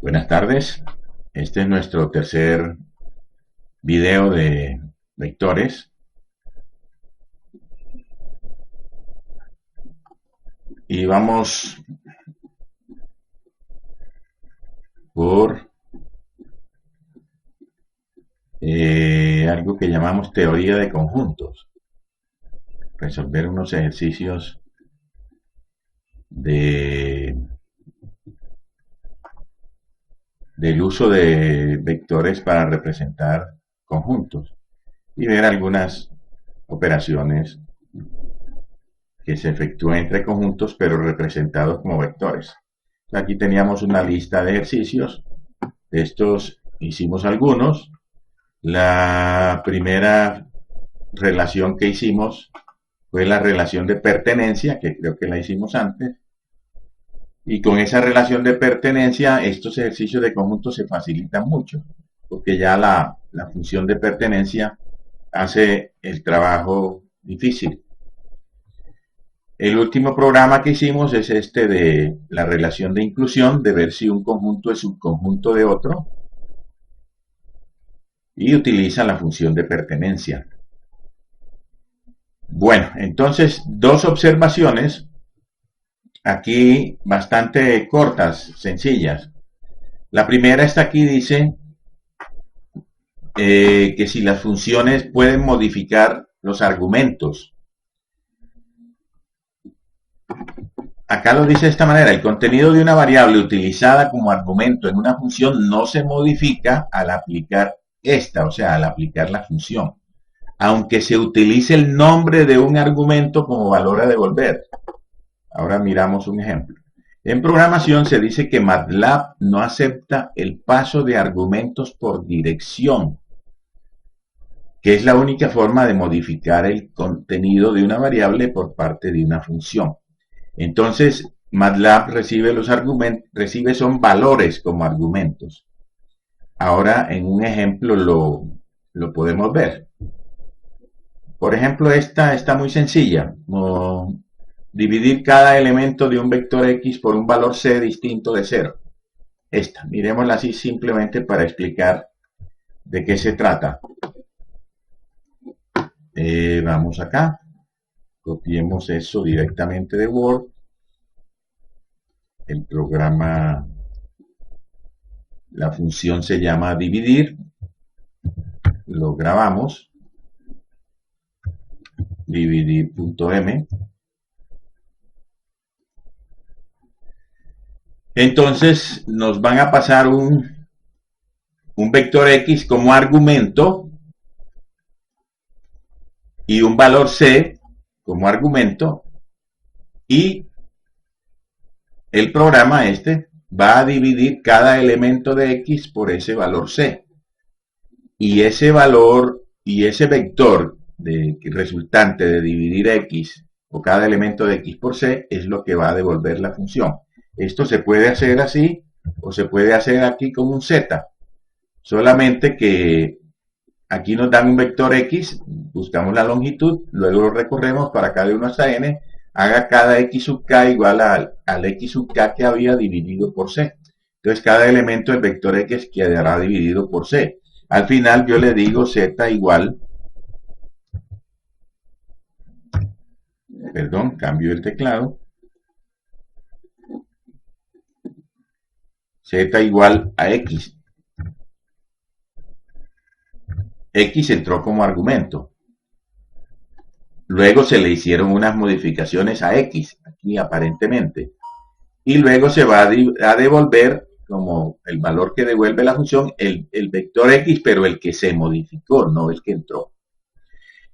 Buenas tardes. Este es nuestro tercer video de vectores y vamos por algo que llamamos teoría de conjuntos. Resolver unos ejercicios del uso de vectores para representar conjuntos y ver algunas operaciones que se efectúan entre conjuntos pero representados como vectores. Aquí teníamos una lista de ejercicios. De estos hicimos algunos. La primera relación que hicimos fue la relación de pertenencia, que creo que la hicimos antes. Y con esa relación de pertenencia, estos ejercicios de conjunto se facilitan mucho, porque ya la función de pertenencia hace el trabajo difícil. El último programa que hicimos es este de la relación de inclusión, de ver si un conjunto es subconjunto de otro, y utiliza la función de pertenencia. Bueno, entonces, dos observaciones aquí bastante cortas, sencillas. La primera está aquí, dice que si las funciones pueden modificar los argumentos. Acá lo dice de esta manera: el contenido de una variable utilizada como argumento en una función no se modifica al aplicar esta, o sea, al aplicar la función, aunque se utilice el nombre de un argumento como valor a devolver. Ahora miramos un ejemplo. En programación se dice que MATLAB no acepta el paso de argumentos por dirección, que es la única forma de modificar el contenido de una variable por parte de una función. Entonces, MATLAB recibe los argumentos, son valores como argumentos. Ahora, en un ejemplo lo podemos ver. Por ejemplo, esta está muy sencilla. Dividir cada elemento de un vector X por un valor C distinto de 0. Esta, miremosla así simplemente para explicar de qué se trata. Vamos acá. Copiemos eso directamente de Word. El programa, la función se llama dividir. Lo grabamos. Dividir.m. Entonces nos van a pasar un vector X como argumento y un valor C como argumento, y el programa va a dividir cada elemento de X por ese valor C, y ese valor y ese vector resultante de dividir X o cada elemento de X por C es lo que va a devolver la función. Esto se puede hacer así o se puede hacer aquí como un Z, solamente que aquí nos dan un vector X, buscamos la longitud, luego lo recorremos para cada uno hasta n, haga cada X sub k igual al X sub k que había dividido por C. Entonces cada elemento del vector X quedará dividido por C. Al final yo le digo Z igual, perdón, cambio el teclado, Z igual a X. X entró como argumento. Luego se le hicieron unas modificaciones a X, aquí aparentemente. Y luego se va a devolver como el valor que devuelve la función, el vector X, pero el que se modificó, no el que entró.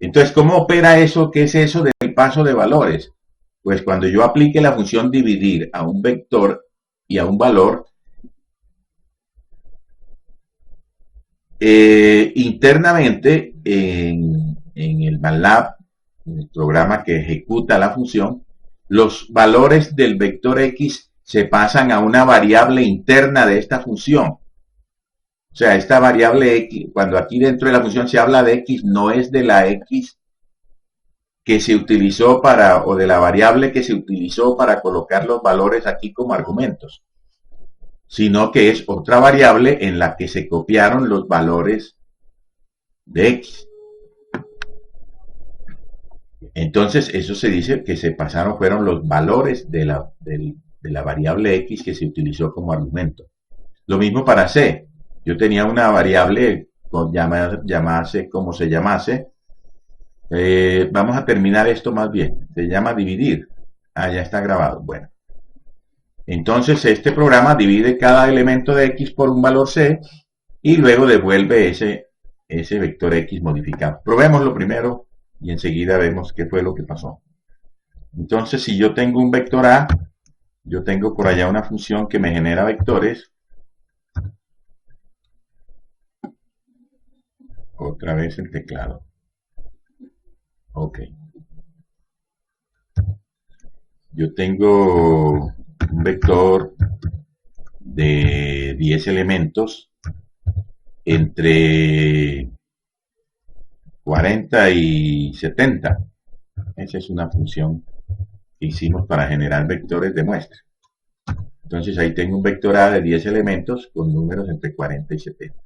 Entonces, ¿cómo opera eso? ¿Qué es eso del paso de valores? Pues cuando yo aplique la función dividir a un vector y a un valor, internamente en el MATLAB, en el programa que ejecuta la función, los valores del vector X se pasan a una variable interna de esta función. O sea, esta variable X, cuando aquí dentro de la función se habla de X, no es de la X que se utilizó o de la variable que se utilizó para colocar los valores aquí como argumentos. sino que es otra variable en la que se copiaron los valores de X. Entonces, eso se dice que se pasaron, fueron los valores de la variable X que se utilizó como argumento. Lo mismo para C. Yo tenía una variable, llamase como se llamase. Vamos a terminar esto más bien. Se llama dividir. Ah, ya está grabado. Bueno. Entonces, este programa divide cada elemento de X por un valor C y luego devuelve ese vector X modificado. Probémoslo primero y enseguida vemos qué fue lo que pasó. Entonces, si yo tengo un vector A, yo tengo por allá una función que me genera vectores. Otra vez el teclado. Ok. Yo tengo un vector de 10 elementos entre 40 y 70. Esa es una función que hicimos para generar vectores de muestra. Entonces ahí tengo un vector A de 10 elementos con números entre 40 y 70.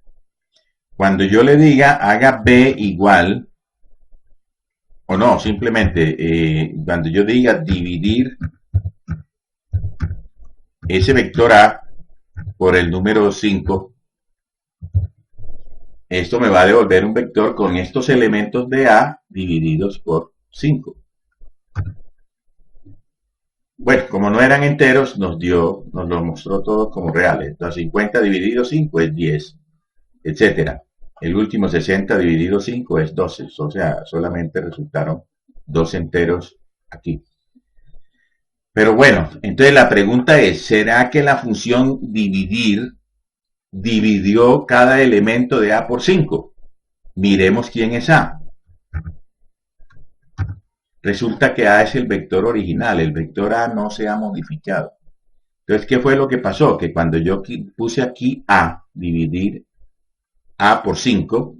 Cuando yo le diga haga B igual, o no, simplemente cuando yo diga dividir ese vector A por el número 5, esto me va a devolver un vector con estos elementos de A divididos por 5. Bueno, como no eran enteros, nos lo mostró todo como reales. Entonces 50 dividido 5 es 10, etcétera. El último 60 dividido 5 es 12, o sea, solamente resultaron dos enteros aquí. Pero bueno, entonces la pregunta es, ¿será que la función dividir dividió cada elemento de A por 5? Miremos quién es A. Resulta que A es el vector original, el vector A no se ha modificado. Entonces, ¿qué fue lo que pasó? Que cuando yo puse aquí A, dividir A por 5,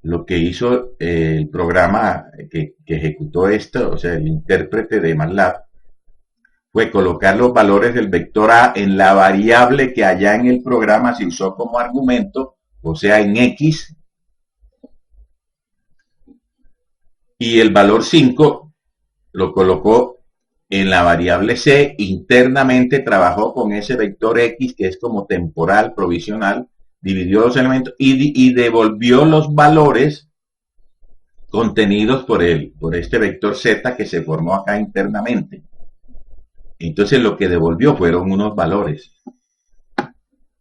lo que hizo el programa que ejecutó esto, o sea, el intérprete de MATLAB, fue colocar los valores del vector A en la variable que allá en el programa se usó como argumento, o sea, en X, y el valor 5 lo colocó en la variable C, internamente trabajó con ese vector X, que es como temporal, provisional, dividió los elementos y devolvió los valores contenidos por este vector Z que se formó acá internamente. Entonces lo que devolvió fueron unos valores.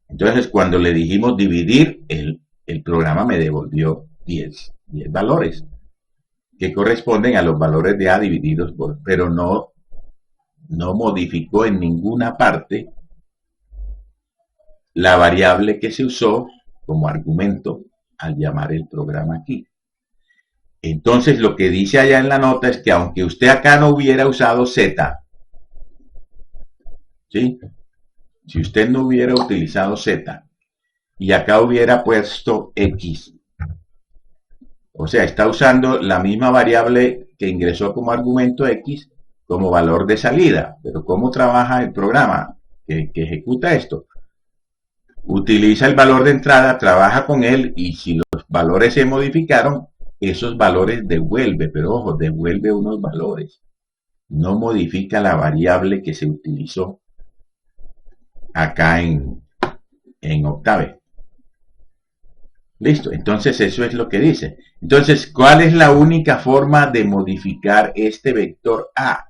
Entonces cuando le dijimos dividir, el programa me devolvió 10 valores que corresponden a los valores de A divididos por, pero no modificó en ninguna parte la variable que se usó como argumento al llamar el programa aquí. Entonces lo que dice allá en la nota es que aunque usted acá no hubiera usado Z, ¿sí? Si usted no hubiera utilizado Z y acá hubiera puesto X, o sea, está usando la misma variable que ingresó como argumento X como valor de salida. Pero ¿cómo trabaja el programa que ejecuta esto? Utiliza el valor de entrada, trabaja con él y si los valores se modificaron, esos valores devuelve, pero ojo, devuelve unos valores. No modifica la variable que se utilizó acá en Octave. Listo, entonces eso es lo que dice. Entonces, ¿cuál es la única forma de modificar este vector A?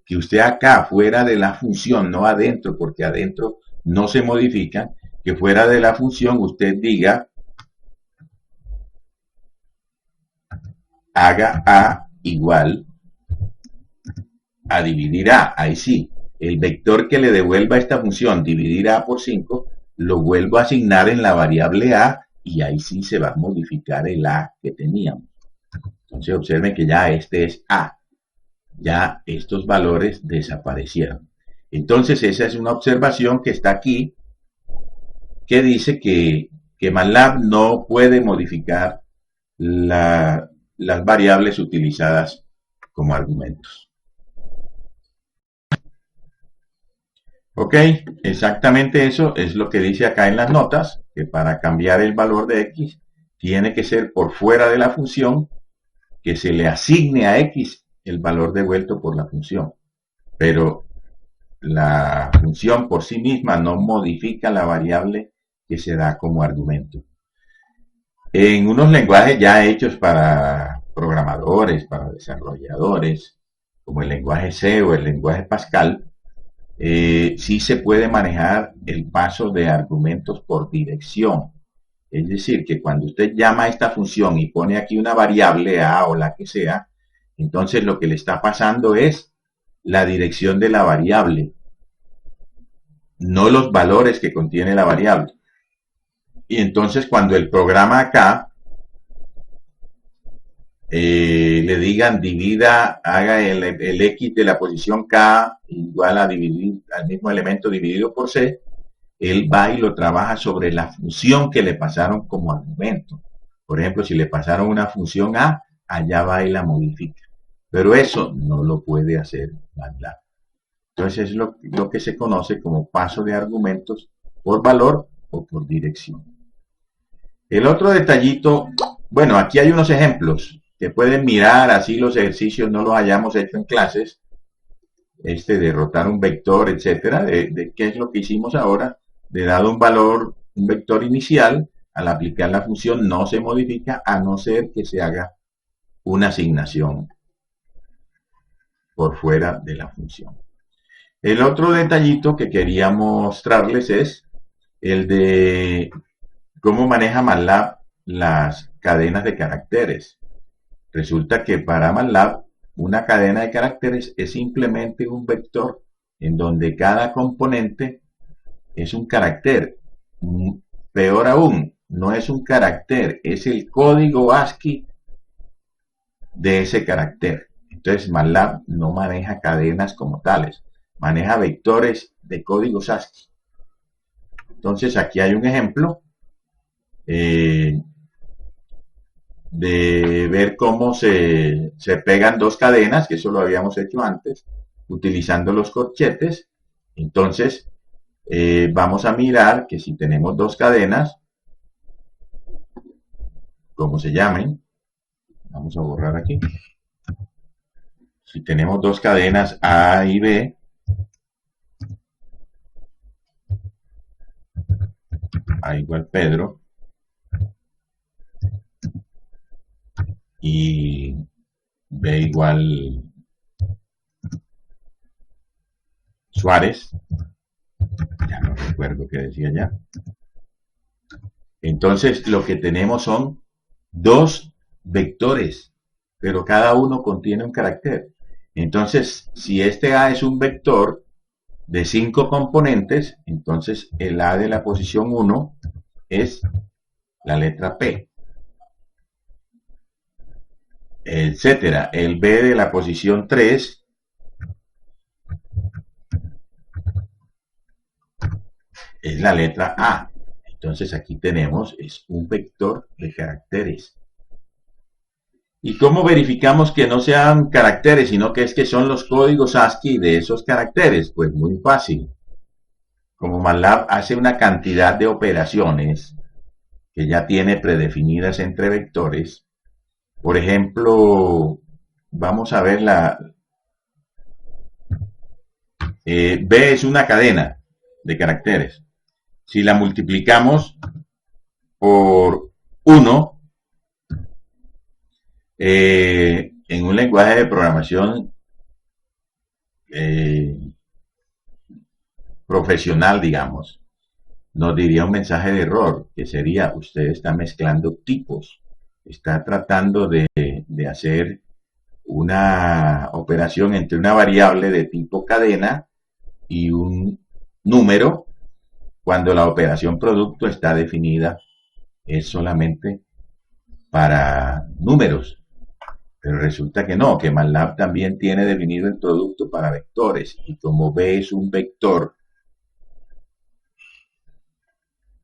Que usted acá, fuera de la función, no adentro, porque adentro no se modifican, que fuera de la función usted diga, haga A igual a dividir A. Ahí sí, el vector que le devuelva a esta función, dividir A por 5, lo vuelvo a asignar en la variable A y ahí sí se va a modificar el A que teníamos. Entonces observen que ya este es A. Ya estos valores desaparecieron. Entonces esa es una observación que está aquí, que dice que MATLAB no puede modificar las variables utilizadas como argumentos. Ok, exactamente eso es lo que dice acá en las notas, que para cambiar el valor de x tiene que ser por fuera de la función, que se le asigne a x el valor devuelto por la función. Pero la función por sí misma no modifica la variable que se da como argumento. En unos lenguajes ya hechos para programadores, para desarrolladores, como el lenguaje C o el lenguaje Pascal, sí se puede manejar el paso de argumentos por dirección. Es decir, que cuando usted llama a esta función y pone aquí una variable A o la que sea, entonces lo que le está pasando es la dirección de la variable, no los valores que contiene la variable. Y entonces cuando el programa acá le digan divida, haga el X de la posición K igual a dividir al mismo elemento dividido por C, él va y lo trabaja sobre la función que le pasaron como argumento. Por ejemplo, si le pasaron una función A, allá va y la modifica. Pero eso no lo puede hacer MATLAB. Entonces es lo que se conoce como paso de argumentos por valor o por dirección. El otro detallito, bueno, aquí hay unos ejemplos que pueden mirar, así los ejercicios no los hayamos hecho en clases, de rotar un vector, etcétera, de qué es lo que hicimos ahora, de dado un valor, un vector inicial, al aplicar la función no se modifica a no ser que se haga una asignación por fuera de la función. El otro detallito que quería mostrarles es el de cómo maneja MATLAB las cadenas de caracteres. Resulta que para MATLAB una cadena de caracteres es simplemente un vector en donde cada componente es un carácter. Peor aún, no es un carácter, es el código ASCII de ese carácter. Entonces MATLAB no maneja cadenas como tales, maneja vectores de códigos ASCII. Entonces aquí hay un ejemplo de ver cómo se pegan dos cadenas, que eso lo habíamos hecho antes, utilizando los corchetes. Entonces, vamos a mirar que si tenemos dos cadenas, como se llamen, vamos a borrar aquí. Si tenemos dos cadenas A y B, A igual Pedro, y B igual Suárez, ya no recuerdo qué decía ya. Entonces lo que tenemos son dos vectores, pero cada uno contiene un carácter. Entonces, si este A es un vector de 5 componentes, entonces el A de la posición 1 es la letra P, etcétera. El B de la posición 3 es la letra A. Entonces aquí tenemos, es un vector de caracteres. ¿Y cómo verificamos que no sean caracteres, sino que es que son los códigos ASCII de esos caracteres? Pues muy fácil. Como MATLAB hace una cantidad de operaciones que ya tiene predefinidas entre vectores, por ejemplo, vamos a ver B es una cadena de caracteres. Si la multiplicamos por 1, en un lenguaje de programación profesional, digamos, nos diría un mensaje de error, que sería, usted está mezclando tipos, está tratando de hacer una operación entre una variable de tipo cadena y un número, cuando la operación producto está definida es solamente para números. Pero resulta que no, que MATLAB también tiene definido el producto para vectores. Y como B es un vector,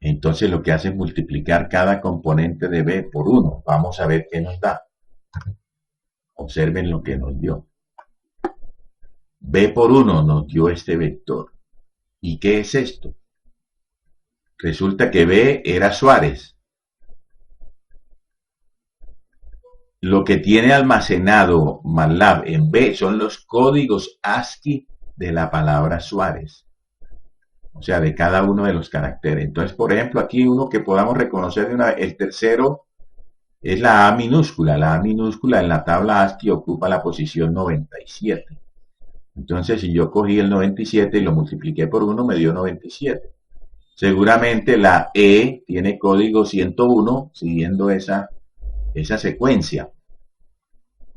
entonces lo que hace es multiplicar cada componente de B por 1. Vamos a ver qué nos da. Observen lo que nos dio. B por 1 nos dio este vector. ¿Y qué es esto? Resulta que B era Suárez. Lo que tiene almacenado MATLAB en B son los códigos ASCII de la palabra Suárez. O sea, de cada uno de los caracteres. Entonces, por ejemplo, aquí uno que podamos reconocer de una vez, el tercero es la A minúscula. La A minúscula en la tabla ASCII ocupa la posición 97. Entonces, si yo cogí el 97 y lo multipliqué por 1, me dio 97. Seguramente la E tiene código 101 siguiendo esa secuencia.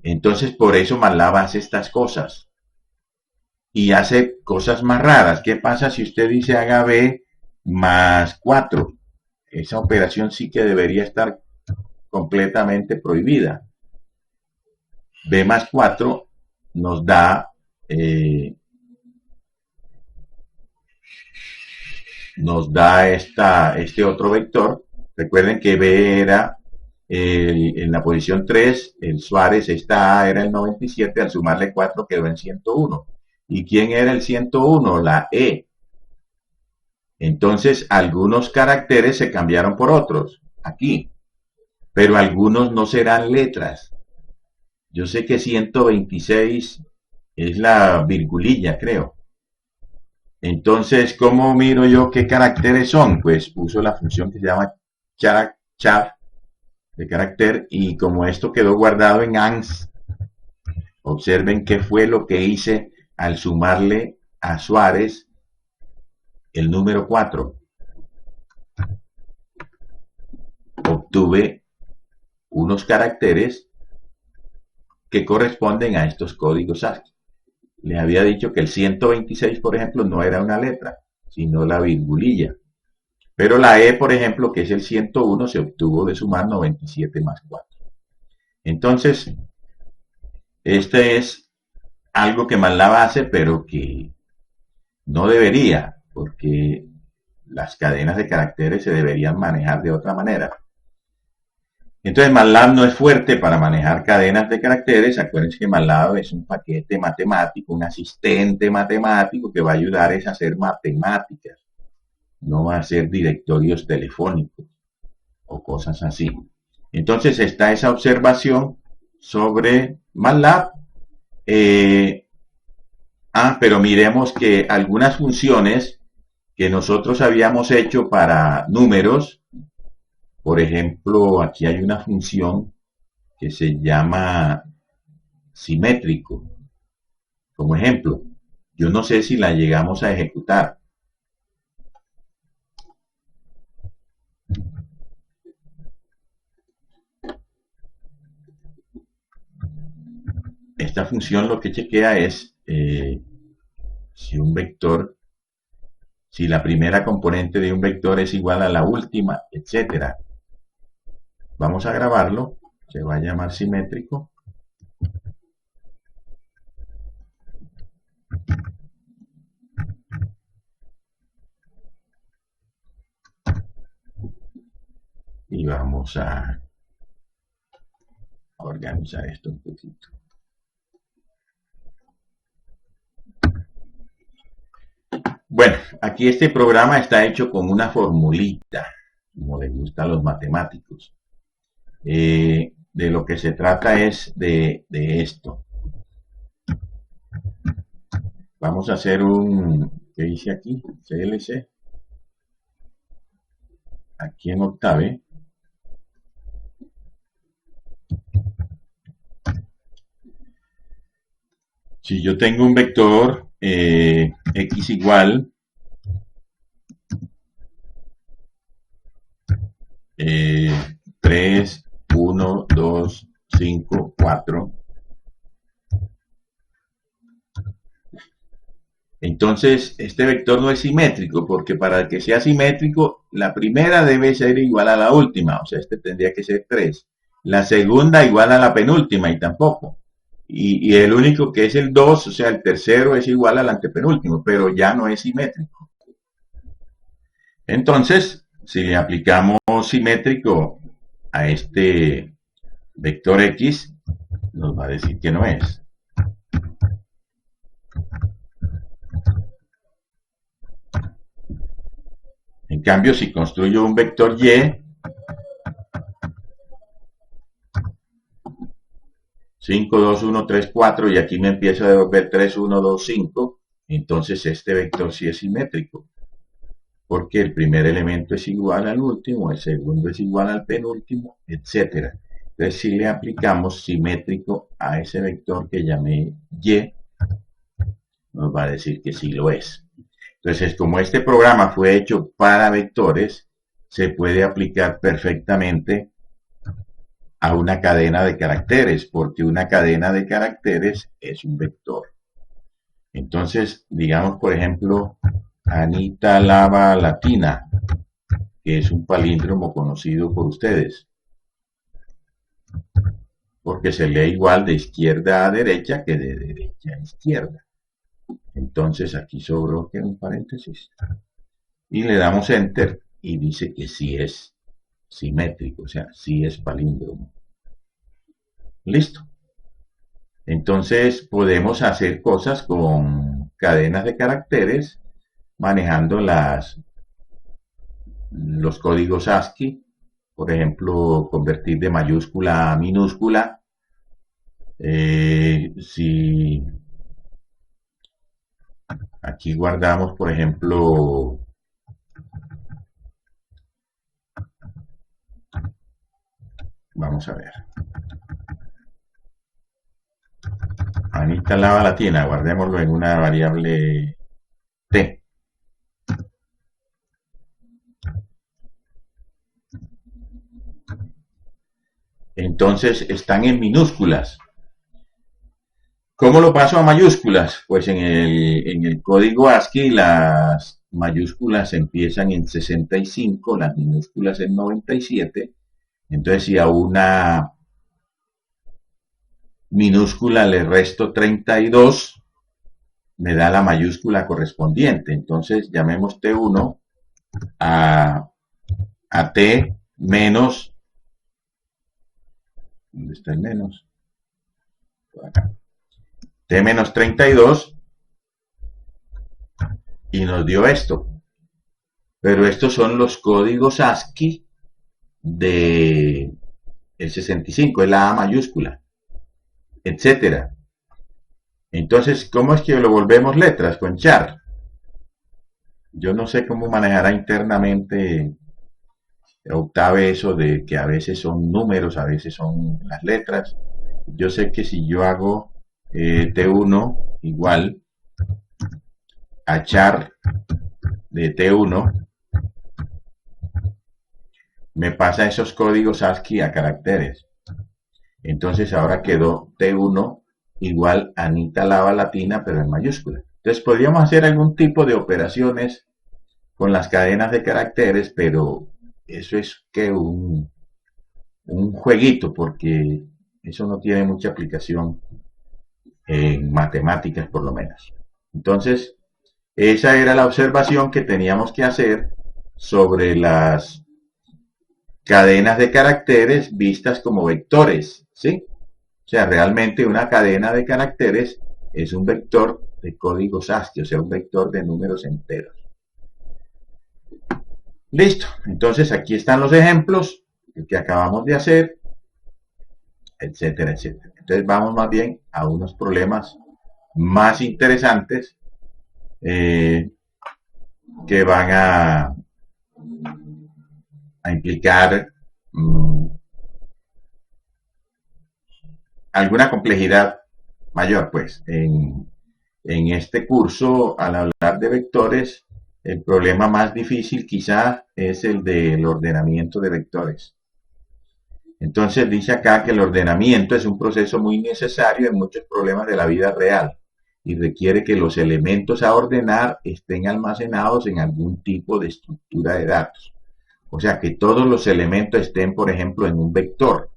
Entonces, por eso MATLAB hace estas cosas. Y hace cosas más raras. ¿Qué pasa si usted dice haga B más 4? Esa operación sí que debería estar completamente prohibida. B más 4 nos da este otro vector. Recuerden que B era en la posición 3, el Suárez, esta A era el 97, al sumarle 4 quedó en 101. ¿Y quién era el 101? La E. Entonces, algunos caracteres se cambiaron por otros, aquí, pero algunos no serán letras. Yo sé que 126 es la virgulilla, creo. Entonces, ¿cómo miro yo qué caracteres son? Pues uso la función que se llama char de carácter, y como esto quedó guardado en ANS, observen qué fue lo que hice al sumarle a Suárez el número 4. Obtuve unos caracteres que corresponden a estos códigos ASCII. Les había dicho que el 126, por ejemplo, no era una letra, sino la virgulilla. Pero la E, por ejemplo, que es el 101, se obtuvo de sumar 97 más 4. Entonces, este es algo que MATLAB hace, pero que no debería, porque las cadenas de caracteres se deberían manejar de otra manera. Entonces, MATLAB no es fuerte para manejar cadenas de caracteres. Acuérdense que MATLAB es un paquete matemático, un asistente matemático que va a ayudar a hacer matemáticas, no a hacer directorios telefónicos o cosas así. Entonces está esa observación sobre MATLAB. Pero miremos que algunas funciones que nosotros habíamos hecho para números, por ejemplo, aquí hay una función que se llama simétrico. Como ejemplo, yo no sé si la llegamos a ejecutar. Esta función lo que chequea es si un vector, si la primera componente de un vector es igual a la última, etcétera. Vamos a grabarlo, se va a llamar simétrico. Y vamos a organizar esto un poquito. Bueno, aquí este programa está hecho con una formulita, como les gusta a los matemáticos. De lo que se trata es de esto. Vamos a hacer ¿qué dice aquí? CLC. Aquí en Octave. Si yo tengo un vector x igual 3, 1, 2, 5, 4. Entonces, este vector no es simétrico, porque para que sea simétrico, la primera debe ser igual a la última, o sea, este tendría que ser 3. La segunda igual a la penúltima, y tampoco. Y el único que es el 2, o sea, el tercero es igual al antepenúltimo, pero ya no es simétrico. Entonces, si le aplicamos simétrico a este vector x, nos va a decir que no es. En cambio, si construyo un vector Y, 5, 2, 1, 3, 4, y aquí me empiezo a devolver 3, 1, 2, 5, entonces este vector sí es simétrico, porque el primer elemento es igual al último, el segundo es igual al penúltimo, etcétera. Entonces, si le aplicamos simétrico a ese vector que llamé Y, nos va a decir que sí lo es. Entonces, como este programa fue hecho para vectores, se puede aplicar perfectamente a una cadena de caracteres, porque una cadena de caracteres es un vector. Entonces, digamos, por ejemplo, Anita Lava Latina, que es un palíndromo conocido por ustedes, porque se lee igual de izquierda a derecha que de derecha a izquierda. Entonces, aquí sobró que un paréntesis. Y le damos Enter y dice que sí es simétrico, o sea, sí es palíndromo. Listo. Entonces podemos hacer cosas con cadenas de caracteres manejando los códigos ASCII, por ejemplo, convertir de mayúscula a minúscula. Si aquí guardamos, por ejemplo, vamos a ver, Anita Lava Latina, guardémoslo en una variable t. Entonces están en minúsculas. ¿Cómo lo paso a mayúsculas? Pues en el código ASCII las mayúsculas empiezan en 65, las minúsculas en 97. Entonces si a una minúscula le resto 32, me da la mayúscula correspondiente. Entonces llamemos T1 a T menos, ¿dónde está el menos? Por acá. T menos 32 y nos dio esto. Pero estos son los códigos ASCII de el 65, es la A mayúscula, etcétera. Entonces, ¿cómo es que lo volvemos letras? Con char. Yo no sé cómo manejará internamente Octave eso de que a veces son números, a veces son las letras. Yo sé que si yo hago T1 igual a char de T1, me pasa esos códigos ASCII a caracteres. Entonces ahora quedó T1 igual a Anita Lava Latina, pero en mayúscula. Entonces podríamos hacer algún tipo de operaciones con las cadenas de caracteres, pero eso es que un jueguito, porque eso no tiene mucha aplicación en matemáticas por lo menos. Entonces, esa era la observación que teníamos que hacer sobre las cadenas de caracteres vistas como vectores, ¿sí? O sea, realmente una cadena de caracteres es un vector de códigos ASCII, o sea, un vector de números enteros. Listo, entonces aquí están los ejemplos que acabamos de hacer, etcétera, etcétera. Entonces vamos más bien a unos problemas más interesantes que van a implicar alguna complejidad mayor, pues. En este curso, al hablar de vectores, el problema más difícil quizá es el del ordenamiento de vectores. Entonces dice acá que el ordenamiento es un proceso muy necesario en muchos problemas de la vida real y requiere que los elementos a ordenar estén almacenados en algún tipo de estructura de datos. O sea, que todos los elementos estén, por ejemplo, en un vector.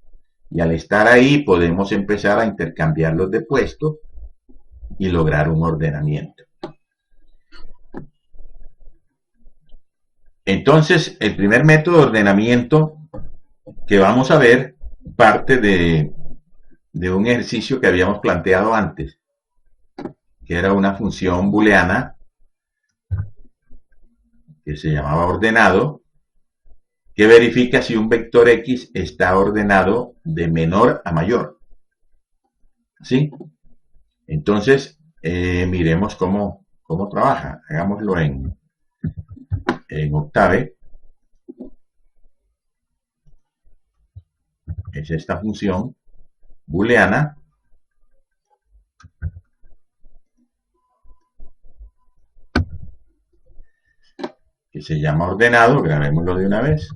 Y al estar ahí podemos empezar a intercambiarlos de puesto y lograr un ordenamiento. Entonces, el primer método de ordenamiento que vamos a ver parte de un ejercicio que habíamos planteado antes, que era una función booleana que se llamaba ordenado, que verifica si un vector X está ordenado de menor a mayor. ¿Sí? Entonces, miremos cómo trabaja. Hagámoslo en Octave. Es esta función booleana que se llama ordenado. Grabémoslo de una vez.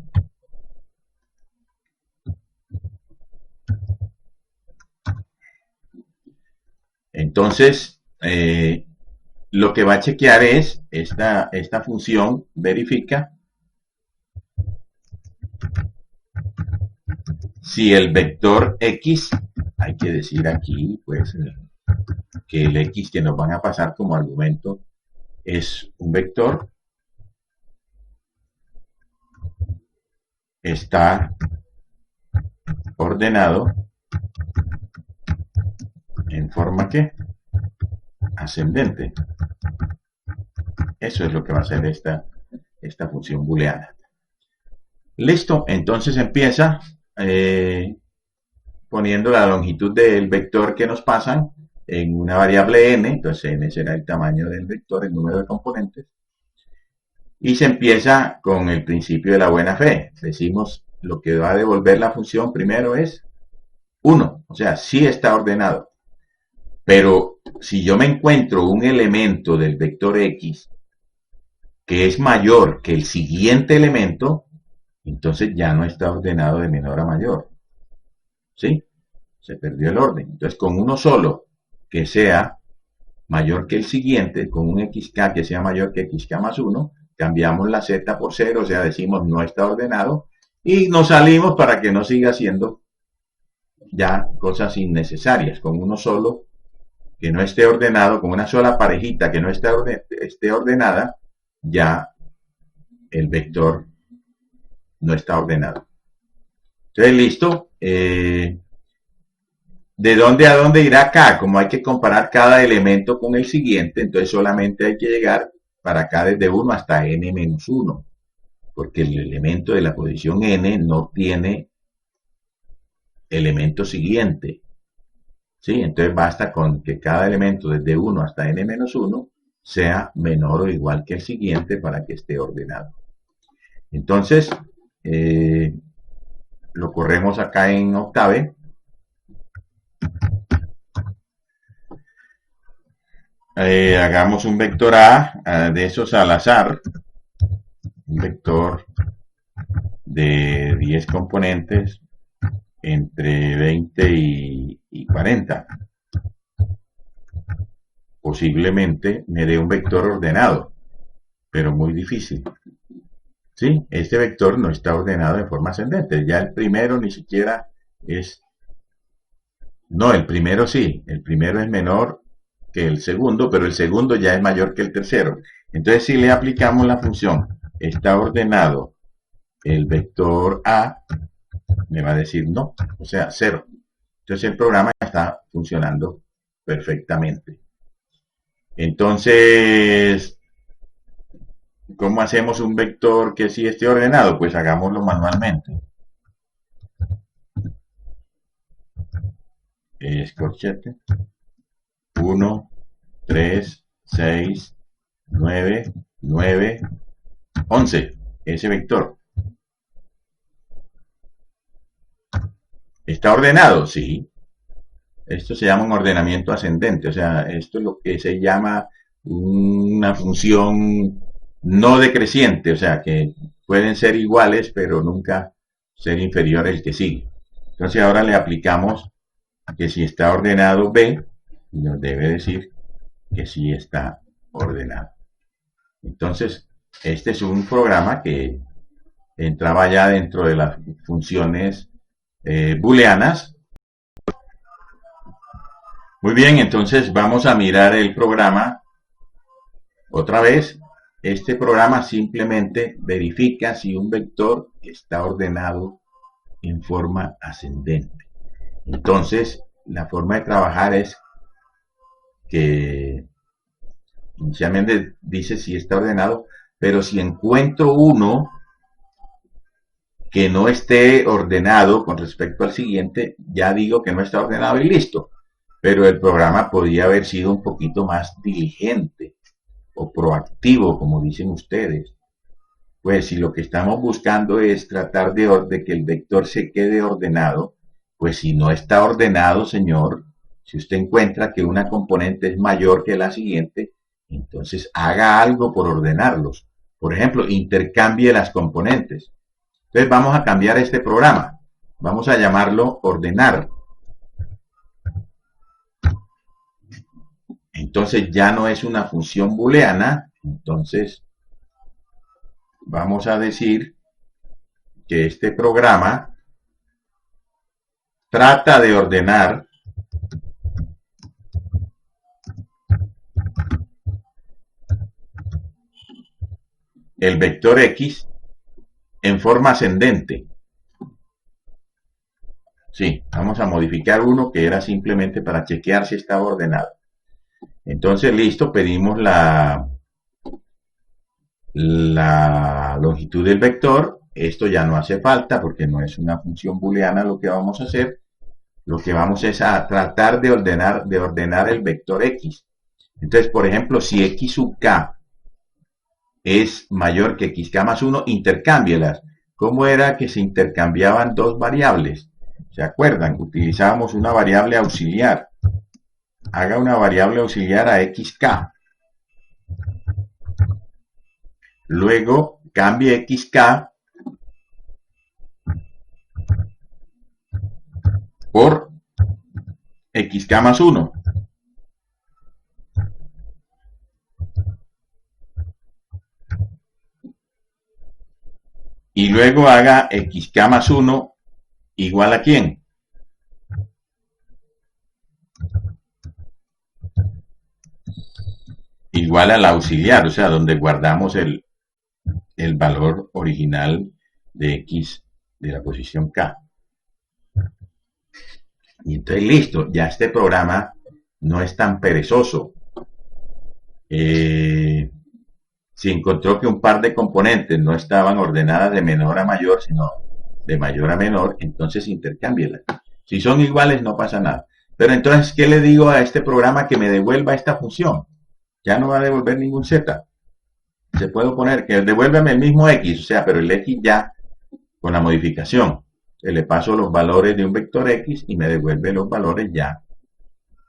Entonces, lo que va a chequear es esta función verifica si el vector X, hay que decir aquí, pues, que el X que nos van a pasar como argumento es un vector, está ordenado en forma que ascendente. Eso es lo que va a hacer esta función booleana. Listo, entonces empieza poniendo la longitud del vector que nos pasan en una variable n, entonces n será el tamaño del vector, el número de componentes, y se empieza con el principio de la buena fe. Decimos lo que va a devolver la función primero es 1, o sea, sí está ordenado. Pero si yo me encuentro un elemento del vector X que es mayor que el siguiente elemento, entonces ya no está ordenado de menor a mayor. ¿Sí? Se perdió el orden. Entonces, con uno solo que sea mayor que el siguiente, con un xk que sea mayor que xk más 1, cambiamos la z por 0, o sea, decimos no está ordenado, y nos salimos para que no siga siendo ya cosas innecesarias. Con uno solo que no esté ordenado, con una sola parejita que no esté ordenada, ya el vector no está ordenado. Entonces, listo. ¿De dónde a dónde irá acá? Como hay que comparar cada elemento con el siguiente, entonces solamente hay que llegar para acá desde 1 hasta n-1, porque el elemento de la posición n no tiene elemento siguiente. ¿Sí? Entonces basta con que cada elemento desde 1 hasta n-1 sea menor o igual que el siguiente para que esté ordenado. Entonces, lo corremos acá en Octave. Hagamos un vector A de esos al azar, un vector de 10 componentes entre 20 y 40. Posiblemente me dé un vector ordenado, pero muy difícil. ¿Sí? Este vector no está ordenado de forma ascendente. Ya el primero ni siquiera es... No, el primero sí. El primero es menor que el segundo, pero el segundo ya es mayor que el tercero. Entonces, si le aplicamos la función está ordenado el vector A, me va a decir no, o sea, 0. Entonces el programa está funcionando perfectamente. Entonces, ¿cómo hacemos un vector que sí esté ordenado? Pues hagámoslo manualmente. Escorchete. 1, 3, 6, 9, 9, 11. Ese vector. ¿Está ordenado? Sí. Esto se llama un ordenamiento ascendente. O sea, esto es lo que se llama una función no decreciente. O sea, que pueden ser iguales, pero nunca ser inferior al que sigue. Entonces ahora le aplicamos que si está ordenado B, nos debe decir que sí está ordenado. Entonces, este es un programa que entraba ya dentro de las funciones booleanas. Muy bien, entonces vamos a mirar el programa otra vez. Este programa simplemente verifica si un vector está ordenado en forma ascendente. Entonces, la forma de trabajar es que inicialmente dice si está ordenado, Pero si encuentro uno que no esté ordenado con respecto al siguiente, ya digo que no está ordenado y listo. Pero el programa podría haber sido un poquito más diligente o proactivo, como dicen ustedes. Pues si lo que estamos buscando es tratar de que el vector se quede ordenado, pues si no está ordenado, señor, si usted encuentra que una componente es mayor que la siguiente, entonces haga algo por ordenarlos. Por ejemplo, intercambie las componentes. Entonces vamos a cambiar este programa. Vamos a llamarlo ordenar. Entonces ya no es una función booleana. Entonces vamos a decir que este programa trata de ordenar el vector X en forma ascendente. Sí, vamos a modificar uno que era simplemente para chequear si estaba ordenado. Entonces, listo, pedimos la longitud del vector. Esto ya no hace falta porque no es una función booleana lo que vamos a hacer. Lo que vamos es a tratar de ordenar el vector X. Entonces, por ejemplo, si X sub K es mayor que XK más 1, intercámbielas. ¿Cómo era que se intercambiaban dos variables? ¿Se acuerdan? Utilizábamos una variable auxiliar. Haga una variable auxiliar a XK. Luego cambie XK por XK más 1. Y luego haga XK más 1 igual a ¿quién? Igual al auxiliar, o sea, donde guardamos el valor original de X de la posición K. Y entonces listo, ya este programa no es tan perezoso. Si encontró que un par de componentes no estaban ordenadas de menor a mayor, sino de mayor a menor, entonces intercámbielas. Si son iguales, no pasa nada. Pero entonces, ¿qué le digo a este programa que me devuelva esta función? Ya no va a devolver ningún Z. Se puede poner que devuélveme el mismo X, o sea, pero el X ya con la modificación. Le paso los valores de un vector X y me devuelve los valores ya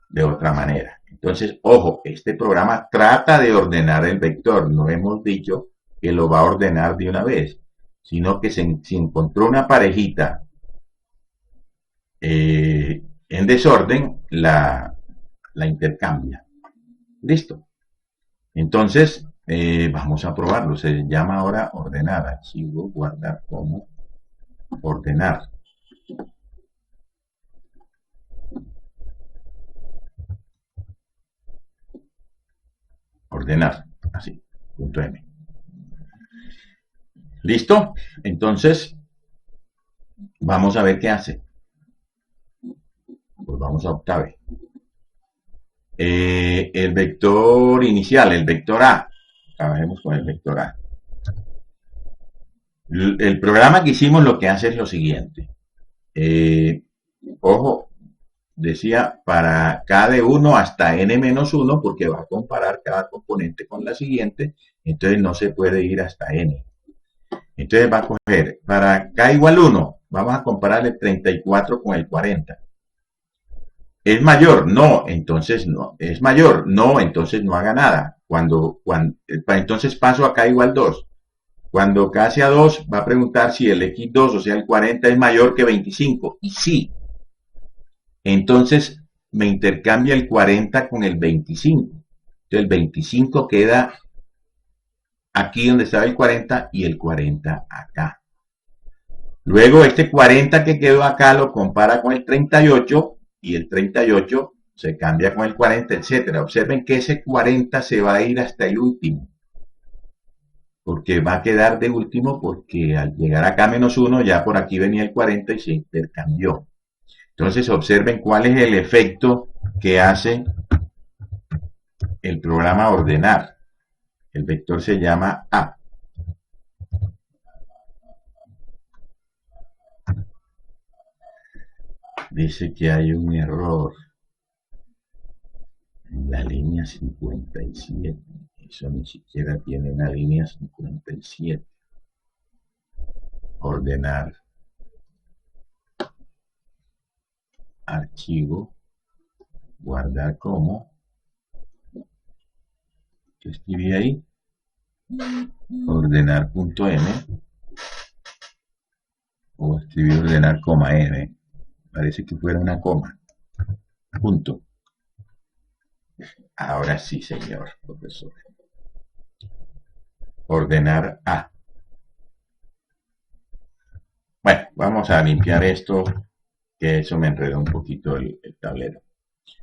de otra manera. Entonces, ojo, este programa trata de ordenar el vector. No hemos dicho que lo va a ordenar de una vez, sino que si encontró una parejita en desorden, la intercambia. Listo. Entonces, vamos a probarlo. Se llama ahora ordenar. Archivo, guardar como ordenar. Ordenar, así, punto M. ¿Listo? Entonces, vamos a ver qué hace. Pues vamos a Octave. El vector inicial, el vector A. Trabajemos con el vector A. El programa que hicimos lo que hace es lo siguiente. Ojo, decía para K de 1 hasta N-1, porque va a comparar cada componente con la siguiente, entonces no se puede ir hasta N. Entonces va a coger, para K igual 1, vamos a comparar el 34 con el 40. ¿Es mayor? No, entonces no. ¿Es mayor? No, entonces no haga nada. Entonces paso a K igual 2. Cuando K sea 2, va a preguntar si el X2, o sea el 40, es mayor que 25. Y sí. Entonces me intercambia el 40 con el 25. Entonces el 25 queda aquí donde estaba el 40 y el 40 acá. Luego este 40 que quedó acá lo compara con el 38 y el 38 se cambia con el 40, etcétera. Observen que ese 40 se va a ir hasta el último. Porque va a quedar de último porque al llegar acá -1 ya por aquí venía el 40 y se intercambió. Entonces observen cuál es el efecto que hace el programa ordenar. El vector se llama A. dice que hay un error en la línea 57. Eso ni siquiera tiene una línea 57. Ordenar archivo, guardar como. ¿Qué escribí ahí? Ordenar.m o escribí ordenar coma m. Parece que fuera una coma. Punto. Ahora sí, señor profesor. Ordenar A. Bueno, vamos a limpiar esto, que eso me enredó un poquito el tablero.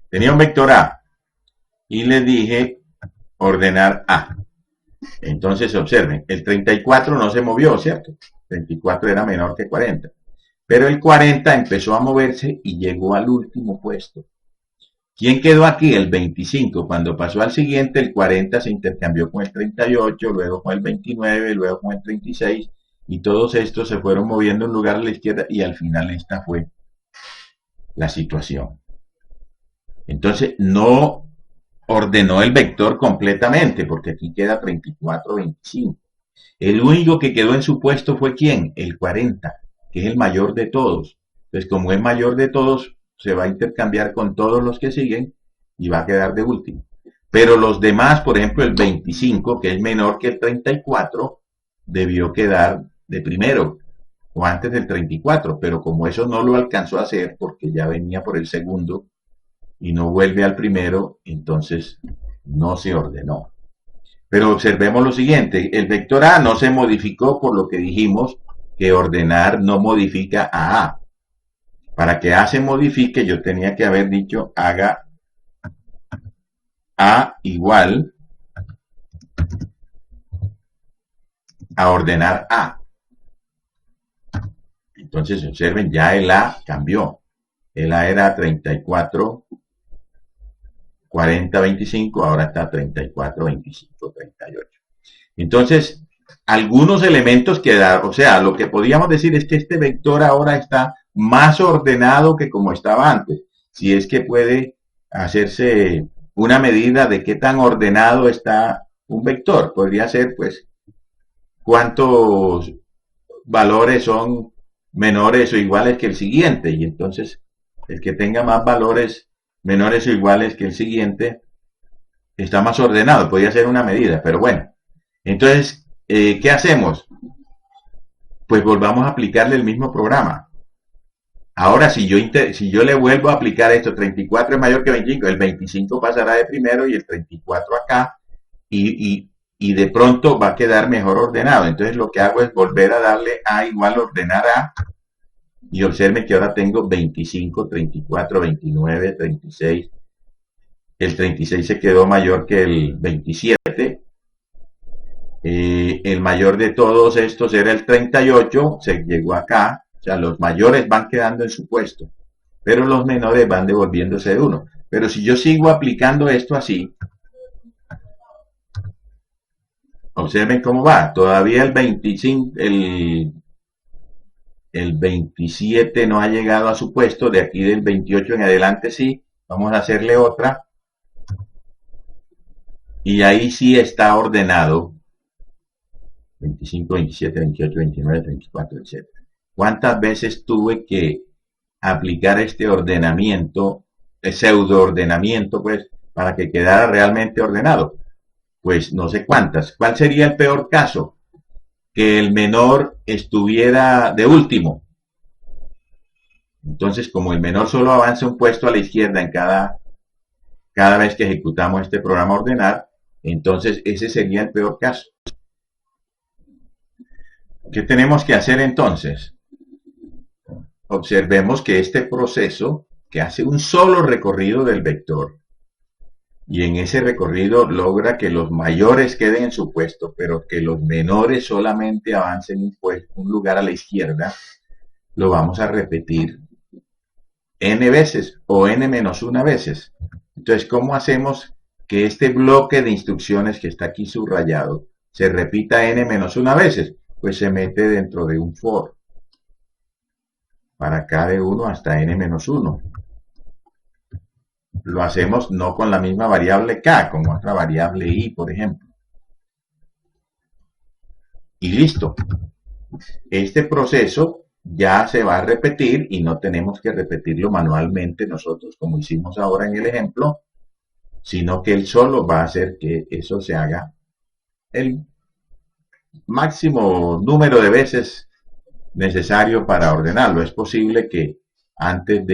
Tenía un vector A y le dije ordenar A. Entonces observen, el 34 no se movió, ¿cierto? 34 era menor que 40. Pero el 40 empezó a moverse y llegó al último puesto. ¿Quién quedó aquí? El 25. Cuando pasó al siguiente, el 40 se intercambió con el 38, luego con el 29, luego con el 36, y todos estos se fueron moviendo en lugar a la izquierda, y al final esta fue la situación. Entonces, no ordenó el vector completamente, porque aquí queda 34, 25. El único que quedó en su puesto fue ¿quién? El 40, que es el mayor de todos. Entonces, como es mayor de todos, se va a intercambiar con todos los que siguen y va a quedar de último. Pero los demás, por ejemplo, el 25, que es menor que el 34, debió quedar de primero o antes del 34, pero como eso no lo alcanzó a hacer porque ya venía por el segundo y no vuelve al primero, entonces no se ordenó. Pero observemos lo siguiente, el vector A no se modificó por lo que dijimos que ordenar no modifica a A. Para que A se modifique, yo tenía que haber dicho haga A igual a ordenar A. Entonces, observen, ya el A cambió. El A era 34, 40, 25, ahora está 34, 25, 38. Entonces, algunos elementos quedaron, o sea, lo que podríamos decir es que este vector ahora está más ordenado que como estaba antes. Si es que puede hacerse una medida de qué tan ordenado está un vector. Podría ser, pues, cuántos valores son menores o iguales que el siguiente. Y entonces, el que tenga más valores menores o iguales que el siguiente está más ordenado. Podría ser una medida, pero bueno. Entonces, ¿qué hacemos? Pues volvamos a aplicarle el mismo programa. Ahora, si yo le vuelvo a aplicar esto, 34 es mayor que 25, el 25 pasará de primero y el 34 acá, y de pronto va a quedar mejor ordenado. Entonces lo que hago es volver a darle A igual ordenar A, y observen que ahora tengo 25, 34, 29, 36. El 36 se quedó mayor que el 27. El mayor de todos estos era el 38, se llegó acá. O sea, los mayores van quedando en su puesto, pero los menores van devolviéndose de uno. Pero si yo sigo aplicando esto así, observen cómo va. Todavía el 25, el 27 no ha llegado a su puesto. De aquí del 28 en adelante sí. Vamos a hacerle otra. Y ahí sí está ordenado. 25, 27, 28, 29, 34, etc. ¿Cuántas veces tuve que aplicar este ordenamiento, pseudo ordenamiento, pues, para que quedara realmente ordenado? Pues no sé cuántas. ¿Cuál sería el peor caso? Que el menor estuviera de último. Entonces, como el menor solo avanza un puesto a la izquierda en cada vez que ejecutamos este programa ordenar, entonces ese sería el peor caso. ¿Qué tenemos que hacer entonces? Observemos que este proceso, que hace un solo recorrido del vector, y en ese recorrido logra que los mayores queden en su puesto, pero que los menores solamente avancen un lugar a la izquierda, lo vamos a repetir n veces o n menos una veces. Entonces, ¿cómo hacemos que este bloque de instrucciones que está aquí subrayado se repita n menos una veces? Pues se mete dentro de un for. para k de 1 hasta n-1. Lo hacemos no con la misma variable k, con otra variable i, por ejemplo. Y listo. Este proceso ya se va a repetir y no tenemos que repetirlo manualmente nosotros como hicimos ahora en el ejemplo, sino que él solo va a hacer que eso se haga el máximo número de veces necesario para ordenarlo. Es posible que antes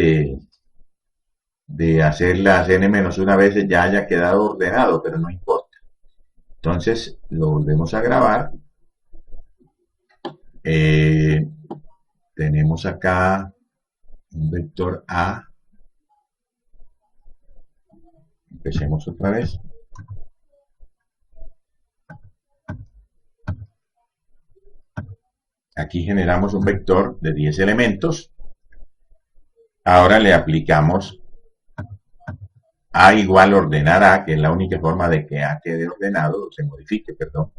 de hacer las n-1 veces ya haya quedado ordenado, pero no importa. Entonces lo volvemos a grabar. Tenemos acá un vector A. Empecemos otra vez. Aquí generamos un vector de 10 elementos. Ahora le aplicamos A igual ordenar A, que es la única forma de que A quede ordenado, se modifique, perdón.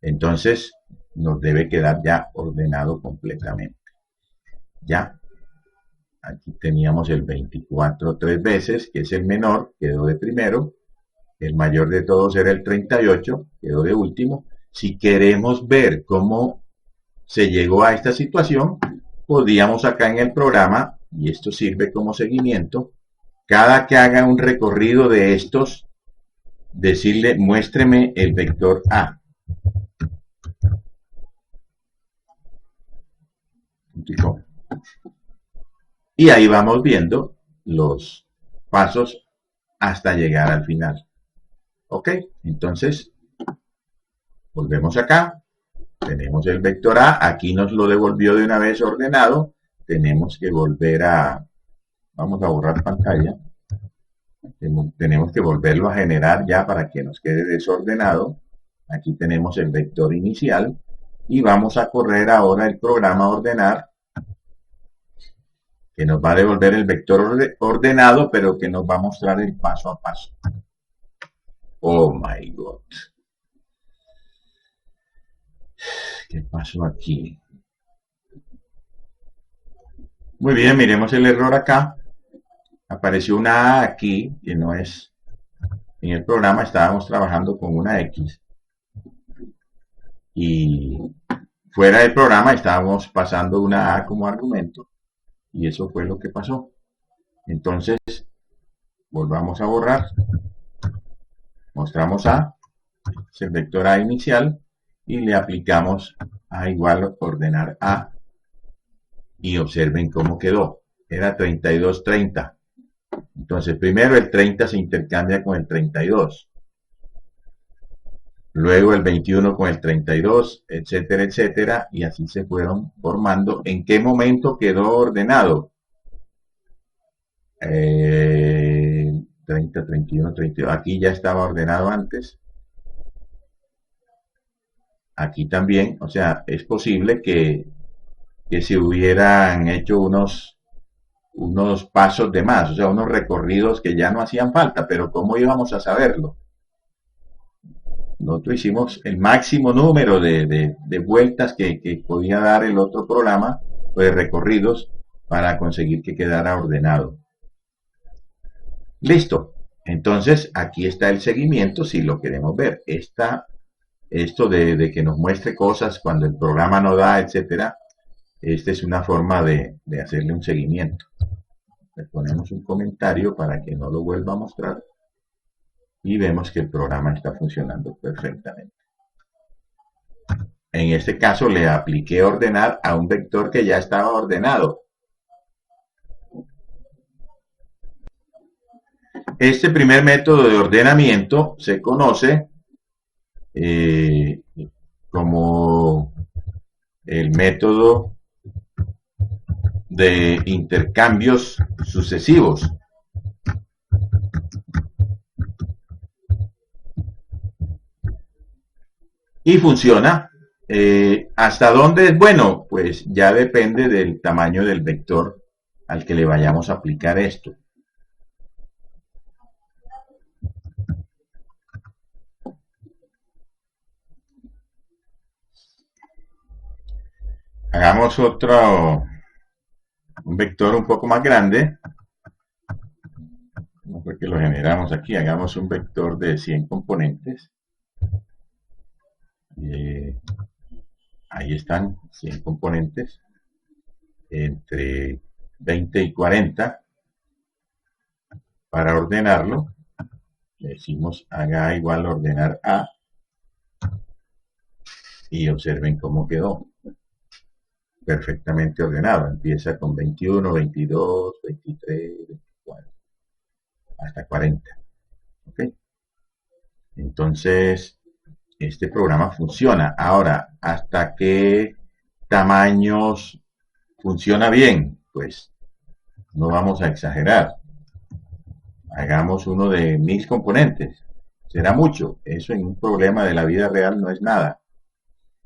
Entonces nos debe quedar ya ordenado completamente. Ya. Aquí teníamos el 24 tres veces, que es el menor, quedó de primero. El mayor de todos era el 38, quedó de último. Si queremos ver cómo se llegó a esta situación, podríamos acá en el programa, y esto sirve como seguimiento, cada que haga un recorrido de estos, decirle muéstreme el vector A. Y ahí vamos viendo los pasos hasta llegar al final. Ok, entonces volvemos acá. Tenemos el vector A, aquí nos lo devolvió de una vez ordenado. Tenemos que volver a, vamos a borrar pantalla. Tenemos que volverlo a generar ya para que nos quede desordenado. Aquí tenemos el vector inicial y vamos a correr ahora el programa ordenar, que nos va a devolver el vector ordenado, pero que nos va a mostrar el paso a paso. Oh my God. ¿Qué pasó aquí? Muy bien, miremos el error acá. Apareció una A aquí, que no es. En el programa estábamos trabajando con una X. Y fuera del programa estábamos pasando una A como argumento. Y eso fue lo que pasó. Entonces, volvamos a borrar. Mostramos A, es el vector A inicial, y le aplicamos A igual ordenar A. Y observen cómo quedó. Era 32, 30. Entonces, primero el 30 se intercambia con el 32. Luego el 21 con el 32, etcétera, etcétera. Y así se fueron formando. ¿En qué momento quedó ordenado? 30, 31, 32. Aquí ya estaba ordenado antes. Aquí también. O sea, es posible que se hubieran hecho unos pasos de más, o sea, unos recorridos que ya no hacían falta, pero ¿cómo íbamos a saberlo? Nosotros hicimos el máximo número de vueltas que podía dar el otro programa, pues recorridos, para conseguir que quedara ordenado. Listo. Entonces, aquí está el seguimiento si lo queremos ver. Esto de que nos muestre cosas cuando el programa no da, etcétera, esta es una forma de hacerle un seguimiento. Le ponemos un comentario para que no lo vuelva a mostrar y vemos que el programa está funcionando perfectamente. En este caso le apliqué ordenar a un vector que ya estaba ordenado. Este primer método de ordenamiento se conoce como el método de intercambios sucesivos. Y funciona. ¿Hasta dónde es bueno? Pues ya depende del tamaño del vector al que le vayamos a aplicar esto. Hagamos un vector un poco más grande, no fue que lo generamos aquí, hagamos un vector de 100 componentes. Ahí están 100 componentes entre 20 y 40. Para ordenarlo, le decimos haga igual ordenar A y observen cómo quedó. Perfectamente ordenado. Empieza con 21, 22, 23, 24, hasta 40. ¿Ok? Entonces, este programa funciona. Ahora, ¿hasta qué tamaños funciona bien? Pues no vamos a exagerar. Hagamos uno de 1000 componentes. Será mucho. Eso en un problema de la vida real no es nada.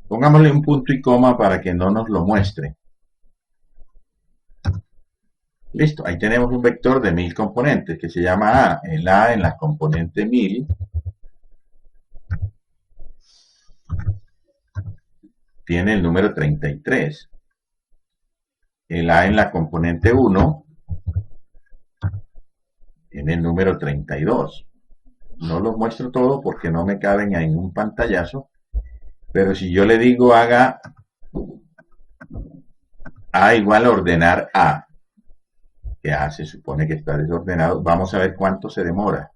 Pongámosle un punto y coma para que no nos lo muestre. Listo, ahí tenemos un vector de 1000 componentes que se llama A. El A en la componente 1000 tiene el número 33. El A en la componente 1 tiene el número 32. No los muestro todo porque no me caben en un pantallazo, pero si yo le digo haga A igual a ordenar A, que A se supone que está desordenado, vamos a ver cuánto se demora.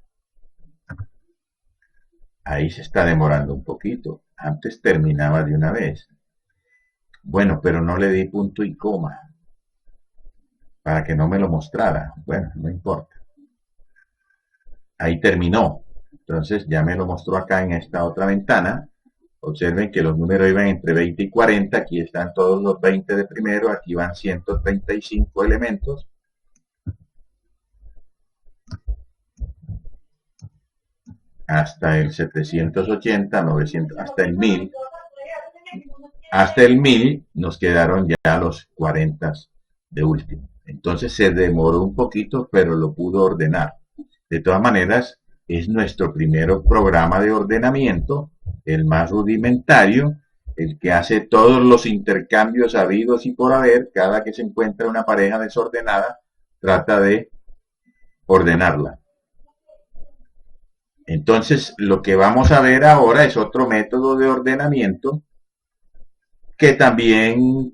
Ahí se está demorando un poquito. Antes terminaba de una vez. Bueno, pero no le di punto y coma para que no me lo mostrara. Bueno, no importa. Ahí terminó. Entonces ya me lo mostró acá en esta otra ventana. Observen que los números iban entre 20 y 40. Aquí están todos los 20 de primero. Aquí van 135 elementos. Hasta el 780, 900, hasta el 1000. Hasta el 1000 nos quedaron ya los 40 de último. Entonces se demoró un poquito, pero lo pudo ordenar. De todas maneras, es nuestro primer programa de ordenamiento, el más rudimentario, el que hace todos los intercambios habidos y por haber. Cada que se encuentra una pareja desordenada, trata de ordenarla. Entonces, lo que vamos a ver ahora es otro método de ordenamiento que también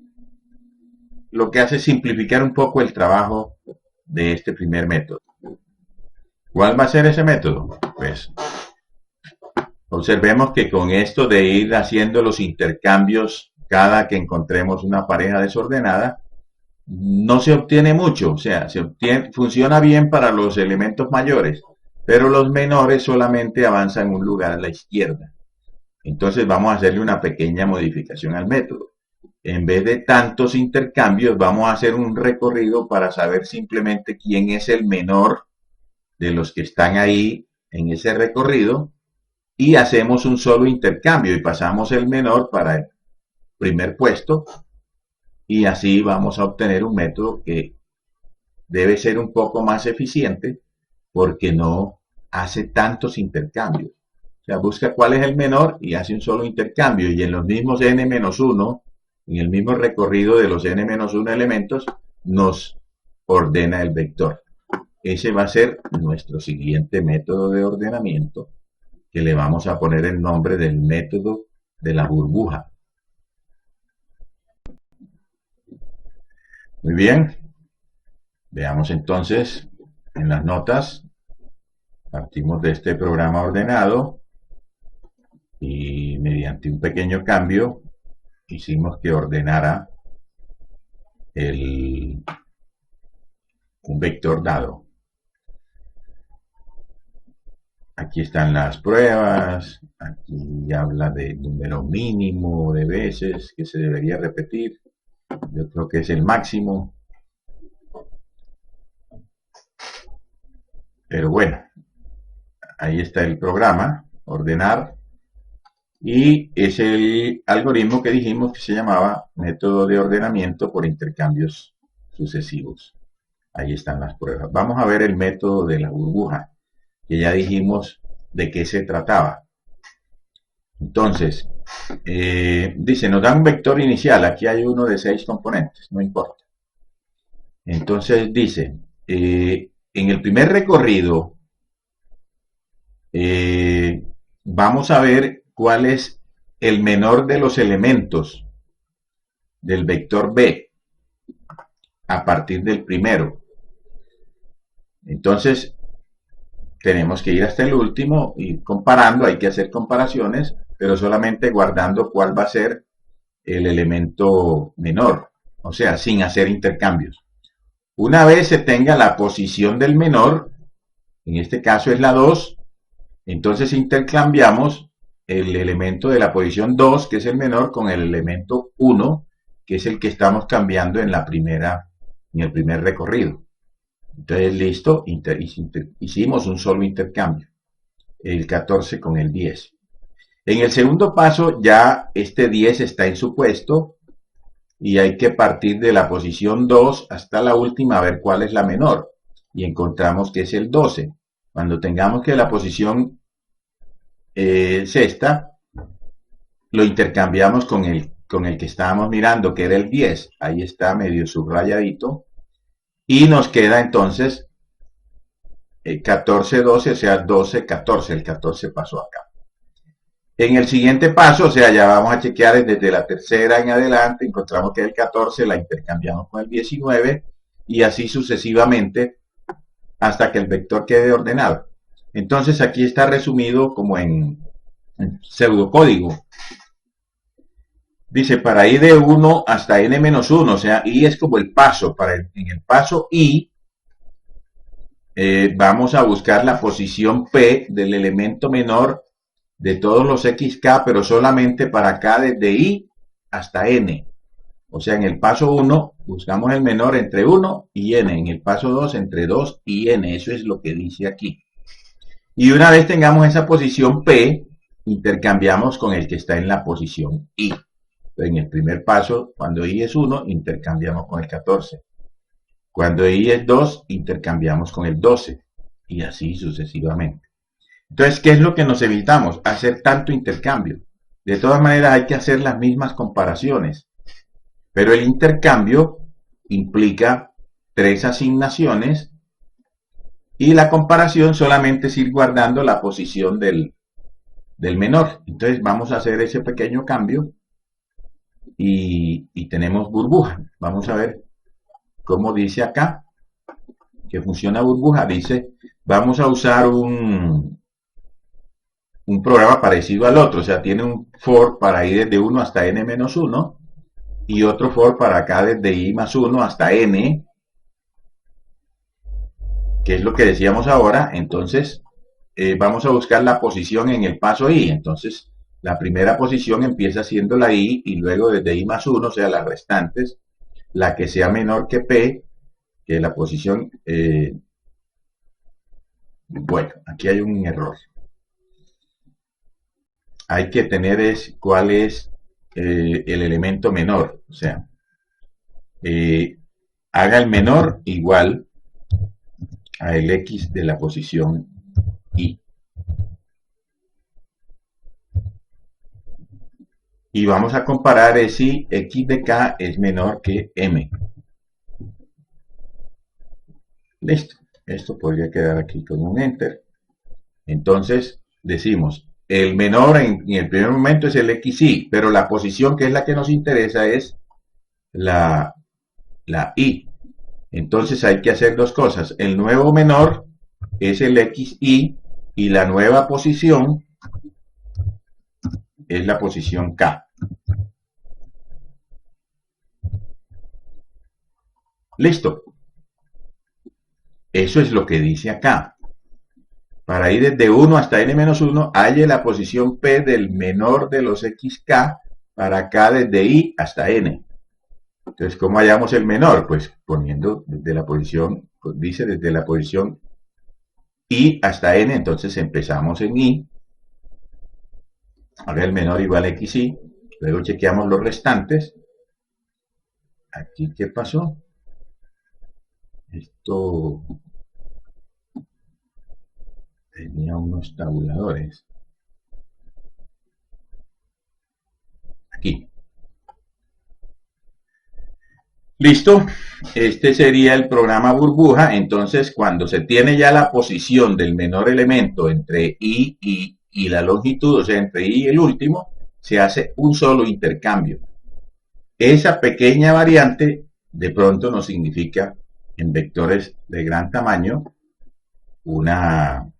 lo que hace es simplificar un poco el trabajo de este primer método. ¿Cuál va a ser ese método? Pues observemos que con esto de ir haciendo los intercambios cada que encontremos una pareja desordenada, no se obtiene mucho, o sea, funciona bien para los elementos mayores, pero los menores solamente avanzan un lugar a la izquierda. Entonces vamos a hacerle una pequeña modificación al método. En vez de tantos intercambios, vamos a hacer un recorrido para saber simplemente quién es el menor de los que están ahí en ese recorrido, y hacemos un solo intercambio y pasamos el menor para el primer puesto, y así vamos a obtener un método que debe ser un poco más eficiente porque no hace tantos intercambios. O sea, busca cuál es el menor y hace un solo intercambio, y en los mismos n-1, en el mismo recorrido de los n-1 elementos, nos ordena el vector. Ese va a ser nuestro siguiente método de ordenamiento, que le vamos a poner el nombre del método de la burbuja. Muy bien. Veamos entonces en las notas. Partimos de este programa ordenado y mediante un pequeño cambio hicimos que ordenara un vector dado. Aquí están las pruebas, aquí habla del número mínimo de veces que se debería repetir, yo creo que es el máximo, pero bueno, ahí está el programa, ordenar, y es el algoritmo que dijimos que se llamaba método de ordenamiento por intercambios sucesivos. Ahí están las pruebas. Vamos a ver el método de la burbuja, que ya dijimos de qué se trataba. Entonces, dice, nos da un vector inicial. Aquí hay uno de 6 componentes, no importa. Entonces dice, en el primer recorrido, vamos a ver cuál es el menor de los elementos del vector B a partir del primero. Entonces, tenemos que ir hasta el último y comparando, hay que hacer comparaciones, pero solamente guardando cuál va a ser el elemento menor, o sea, sin hacer intercambios. Una vez se tenga la posición del menor, en este caso es la 2, entonces intercambiamos el elemento de la posición 2, que es el menor, con el elemento 1, que es el que estamos cambiando en el primer recorrido. Entonces, listo, hicimos un solo intercambio, el 14 con el 10. En el segundo paso ya este 10 está en su puesto y hay que partir de la posición 2 hasta la última a ver cuál es la menor. Y encontramos que es el 12. Cuando tengamos que la posición sexta, lo intercambiamos con el que estábamos mirando, que era el 10. Ahí está medio subrayadito. Y nos queda entonces 14, 12, o sea, 12, 14. El 14 pasó acá. En el siguiente paso, o sea, ya vamos a chequear desde la tercera en adelante, encontramos que el 14 la intercambiamos con el 19 y así sucesivamente hasta que el vector quede ordenado. Entonces aquí está resumido como en pseudocódigo. Dice, para i de 1 hasta n-1, o sea, i es como el paso. En el paso i vamos a buscar la posición p del elemento menor de todos los xk, pero solamente para k desde i hasta n. O sea, en el paso 1 buscamos el menor entre 1 y n, en el paso 2 entre 2 y n, eso es lo que dice aquí. Y una vez tengamos esa posición p, intercambiamos con el que está en la posición i. En el primer paso, cuando i es 1, intercambiamos con el 14. Cuando i es 2, intercambiamos con el 12. Y así sucesivamente. Entonces, ¿qué es lo que nos evitamos? Hacer tanto intercambio. De todas maneras, hay que hacer las mismas comparaciones. Pero el intercambio implica 3 asignaciones y la comparación solamente es ir guardando la posición del menor. Entonces, vamos a hacer ese pequeño cambio y tenemos burbuja. Vamos a ver cómo dice acá que funciona burbuja. Dice, vamos a usar un programa parecido al otro, o sea, tiene un for para ir desde 1 hasta n-1 y otro for para acá desde i más 1 hasta n, que es lo que decíamos ahora. Entonces, vamos a buscar la posición en el paso i. Entonces, la primera posición empieza siendo la i y luego desde i más 1, o sea, las restantes, la que sea menor que p, que es la posición. Bueno, aquí hay un error. Hay que tener cuál es el elemento menor, o sea, haga el menor igual a el x de la posición i. Y vamos a comparar si x de k es menor que m. Listo. Esto podría quedar aquí con un enter. Entonces decimos, el menor en el primer momento es el xi, pero la posición que es la que nos interesa es la i. Entonces hay que hacer dos cosas. El nuevo menor es el xi y la nueva posición es la posición k. Listo. Eso es lo que dice acá. Para ir desde 1 hasta n-1, halle la posición p del menor de los xk para k desde i hasta n. Entonces, ¿cómo hallamos el menor? Pues poniendo desde la posición, pues dice desde la posición i hasta n, entonces empezamos en i. Ahora el menor igual a xi. Luego chequeamos los restantes. Aquí, ¿qué pasó? Esto tenía unos tabuladores. Aquí. Listo, este sería el programa burbuja. Entonces, cuando se tiene ya la posición del menor elemento entre y la longitud, o sea, entre y el último, se hace un solo intercambio. Esa pequeña variante de pronto nos significa en vectores de gran tamaño una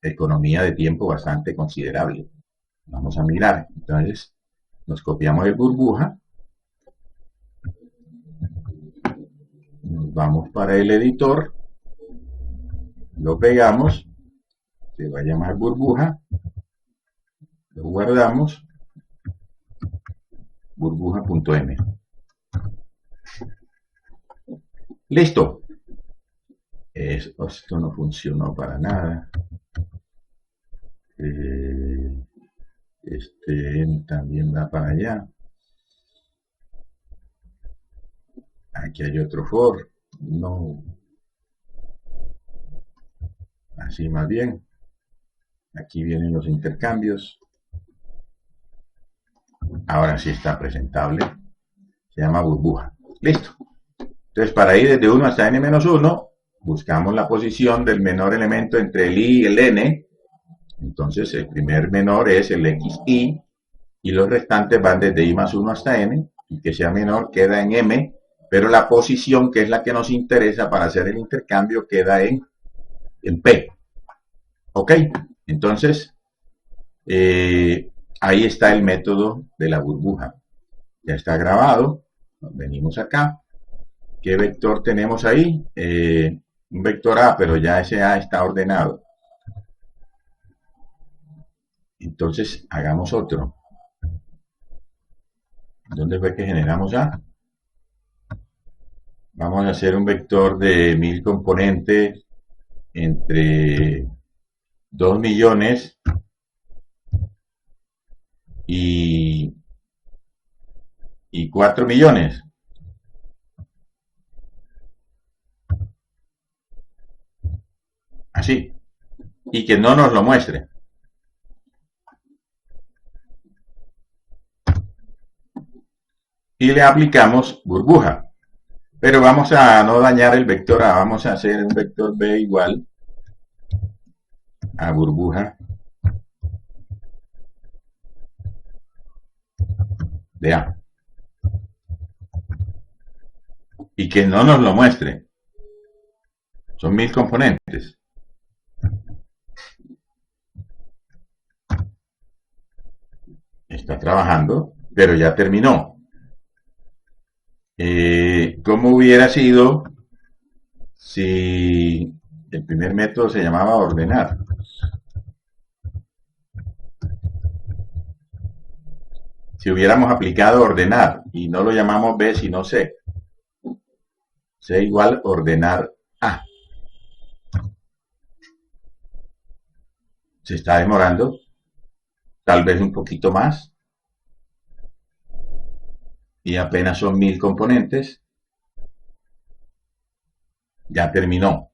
economía de tiempo bastante considerable. Vamos a mirar. Entonces, nos copiamos el burbuja. Nos vamos para el editor. Lo pegamos. Se va a llamar burbuja. Lo guardamos. Burbuja.m. Listo. Esto no funcionó para nada. Este también va para allá. Aquí hay otro for. No. Así más bien. Aquí vienen los intercambios. Ahora sí está presentable. Se llama burbuja. Listo. Entonces, para ir desde 1 hasta n-1, buscamos la posición del menor elemento entre el i y el n. Entonces, el primer menor es el xi, y los restantes van desde i más 1 hasta n. El que sea menor queda en m, pero la posición, que es la que nos interesa para hacer el intercambio, queda en p. ¿Ok? Entonces, ahí está el método de la burbuja. Ya está grabado. Venimos acá. ¿Qué vector tenemos ahí? Un vector A, pero ya ese A está ordenado. Entonces, hagamos otro. ¿Dónde fue que generamos A? Vamos a hacer un vector de 1000 componentes entre 2 millones y 4 millones. Así. Y que no nos lo muestre. Y le aplicamos burbuja. Pero vamos a no dañar el vector A. Vamos a hacer un vector B igual a burbuja de A. Y que no nos lo muestre. Son 1000 componentes. Está trabajando, pero ya terminó. ¿Cómo hubiera sido si el primer método se llamaba ordenar? Si hubiéramos aplicado ordenar y no lo llamamos B sino C. C igual ordenar A. Se está demorando, tal vez un poquito más. Y apenas son 1000 componentes. Ya terminó.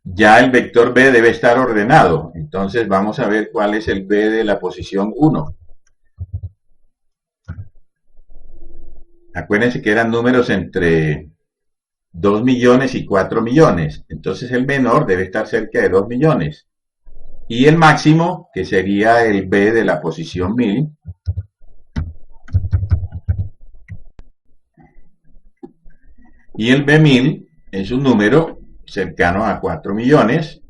Ya el vector B debe estar ordenado. Entonces vamos a ver cuál es el B de la posición 1. Acuérdense que eran números entre 2 millones y 4 millones. Entonces el menor debe estar cerca de 2 millones. Y el máximo, que sería el B de la posición 1000, y el B1000 es un número cercano a 4 millones.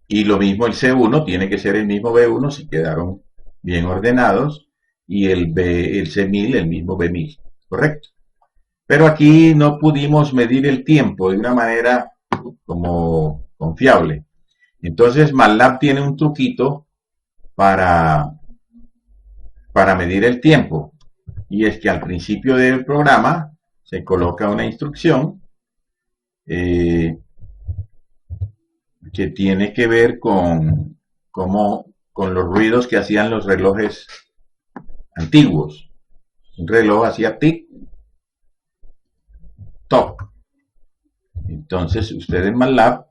Y lo mismo el C1, tiene que ser el mismo B1 si quedaron bien ordenados. Y el C1000, el mismo B1000. ¿Correcto? Pero aquí no pudimos medir el tiempo de una manera como confiable. Entonces MATLAB tiene un truquito para medir el tiempo. Y es que al principio del programa se coloca una instrucción que tiene que ver con los ruidos que hacían los relojes antiguos. Un reloj hacía tic, toc. Entonces usted en MATLAB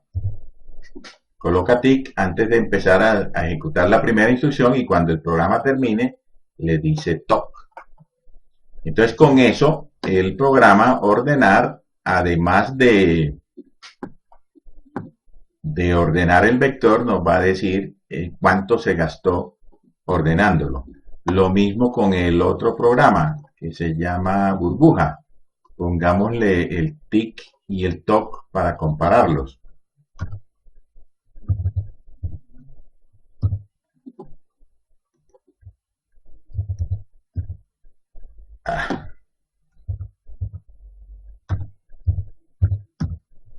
coloca tic antes de empezar a ejecutar la primera instrucción, y cuando el programa termine le dice toc. Entonces con eso el programa ordenar, además de ordenar el vector, nos va a decir cuánto se gastó ordenándolo. Lo mismo con el otro programa que se llama burbuja. Pongámosle el tic y el toc para compararlos.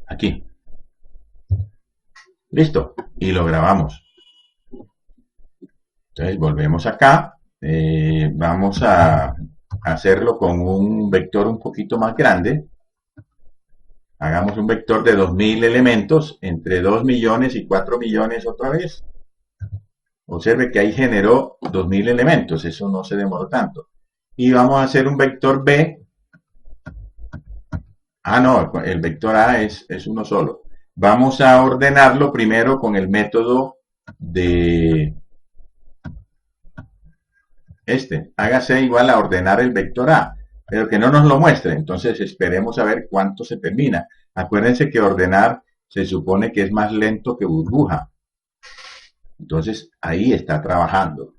Aquí. Listo. Y lo grabamos. Entonces volvemos acá. Vamos a hacerlo con un vector un poquito más grande. Hagamos un vector de 2000 elementos entre 2 millones y 4 millones otra vez. Observe que ahí generó 2000 elementos. Eso no se demoró tanto. Y vamos a hacer un vector B. Ah, no, el vector A es uno solo. Vamos a ordenarlo primero con el método de hágase igual a ordenar el vector A, pero que no nos lo muestre. Entonces esperemos a ver cuánto se termina. Acuérdense que ordenar se supone que es más lento que burbuja. Entonces ahí está trabajando.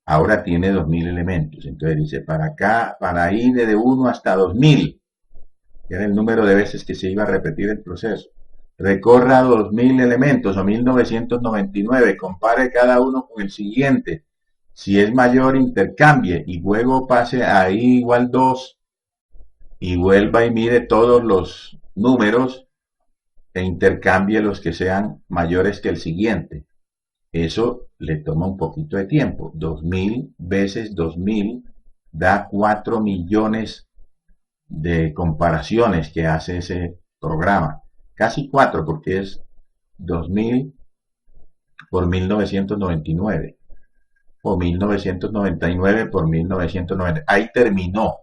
Ahora tiene 2000 elementos. Entonces dice, para acá, para ir de 1 hasta 2000, que era el número de veces que se iba a repetir el proceso. Recorra 2000 elementos o 1999, compare cada uno con el siguiente. Si es mayor, intercambie y luego pase a i igual 2 y vuelva y mire todos los números e intercambie los que sean mayores que el siguiente. Eso le toma un poquito de tiempo. 2000 veces 2000 da 4 millones de comparaciones que hace ese programa. Casi 4 porque es 2000 por 1999 o 1999 por 1990. Ahí terminó.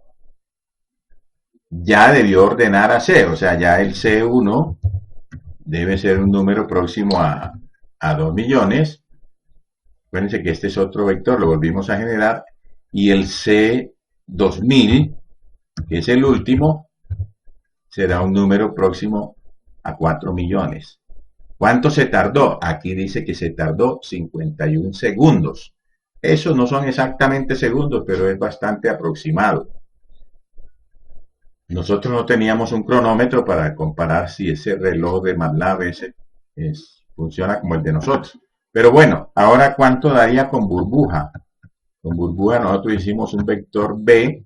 Ya debió ordenar a C, o sea, ya el C1 debe ser un número próximo a 2 millones. Acuérdense que este es otro vector, lo volvimos a generar. Y el C2000, que es el último, será un número próximo a 4 millones. ¿Cuánto se tardó? Aquí dice que se tardó 51 segundos. Esos no son exactamente segundos, pero es bastante aproximado. Nosotros no teníamos un cronómetro para comparar si ese reloj de MATLAB funciona como el de nosotros. Pero bueno, ahora ¿cuánto daría con burbuja? Con burbuja nosotros hicimos un vector B,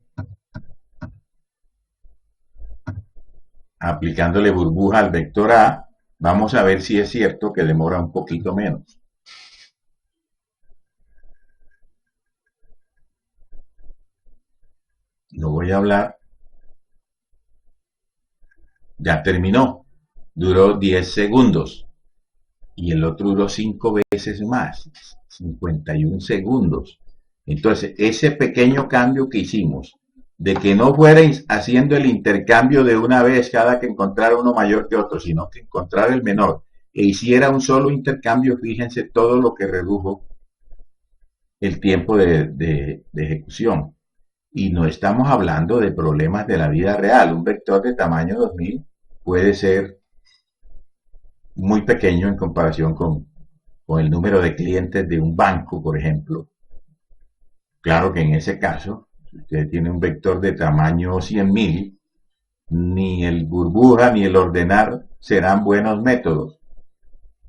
aplicándole burbuja al vector A. Vamos a ver si es cierto que demora un poquito menos. No voy a hablar. Ya terminó. Duró 10 segundos. Y el otro duró 5 veces más. 51 segundos. Entonces, ese pequeño cambio que hicimos, de que no fuerais haciendo el intercambio de una vez cada que encontrara uno mayor que otro, sino que encontrara el menor, e hiciera un solo intercambio, fíjense todo lo que redujo el tiempo de ejecución. Y no estamos hablando de problemas de la vida real. Un vector de tamaño 2000 puede ser muy pequeño en comparación con el número de clientes de un banco, por ejemplo. Claro que en ese caso, si usted tiene un vector de tamaño 100.000, ni el burbuja ni el ordenar serán buenos métodos.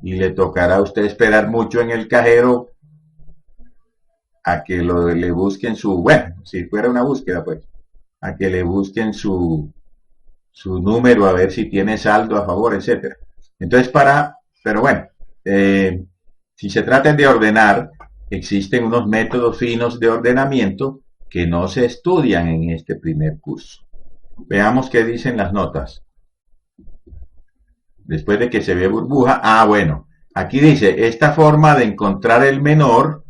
Y le tocará a usted esperar mucho en el cajero a que le busquen bueno, si fuera una búsqueda, pues, a que le busquen su número, a ver si tiene saldo a favor, etcétera. Entonces, pero bueno, si se trata de ordenar, existen unos métodos finos de ordenamiento que no se estudian en este primer curso. Veamos qué dicen las notas. Después de que se ve burbuja, bueno, aquí dice, esta forma de encontrar el menor,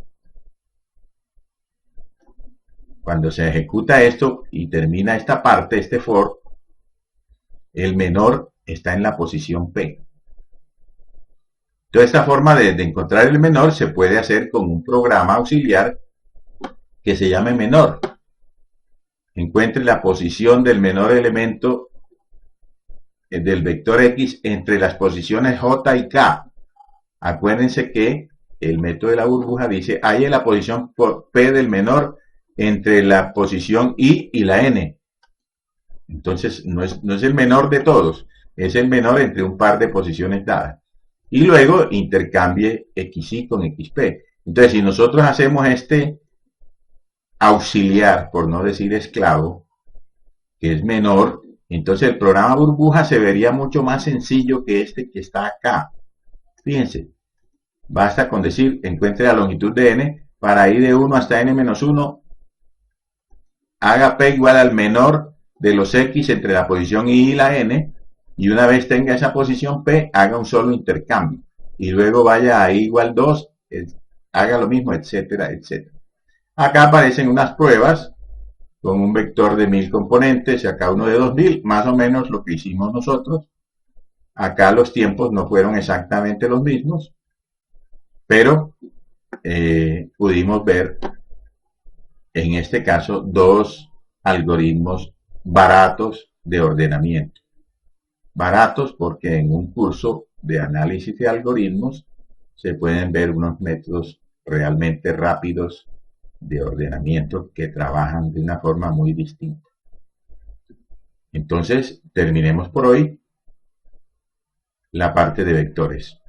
cuando se ejecuta esto y termina esta parte, este for, el menor está en la posición P. Entonces, esta forma de encontrar el menor se puede hacer con un programa auxiliar que se llame menor. encuentre la posición del menor elemento del vector X entre las posiciones J y K. Acuérdense que el método de la burbuja dice, hay la posición P del menor entre la posición I y la N. Entonces, no es el menor de todos, es el menor entre un par de posiciones dadas. Y luego intercambie XY con XP. Entonces, si nosotros hacemos este auxiliar, por no decir esclavo, que es menor, entonces el programa burbuja se vería mucho más sencillo que este que está acá. Fíjense, basta con decir, encuentre la longitud de n, para ir de 1 hasta n-1, haga p igual al menor de los x entre la posición i y la n, y una vez tenga esa posición p, haga un solo intercambio. Y luego vaya a i igual 2, haga lo mismo, etcétera, etcétera. Acá aparecen unas pruebas con un vector de 1000 componentes y acá uno de 2000, más o menos lo que hicimos nosotros. Acá los tiempos no fueron exactamente los mismos, pero pudimos ver en este caso dos algoritmos baratos de ordenamiento. Baratos porque en un curso de análisis de algoritmos se pueden ver unos métodos realmente rápidos de ordenamiento que trabajan de una forma muy distinta. Entonces, terminemos por hoy la parte de vectores.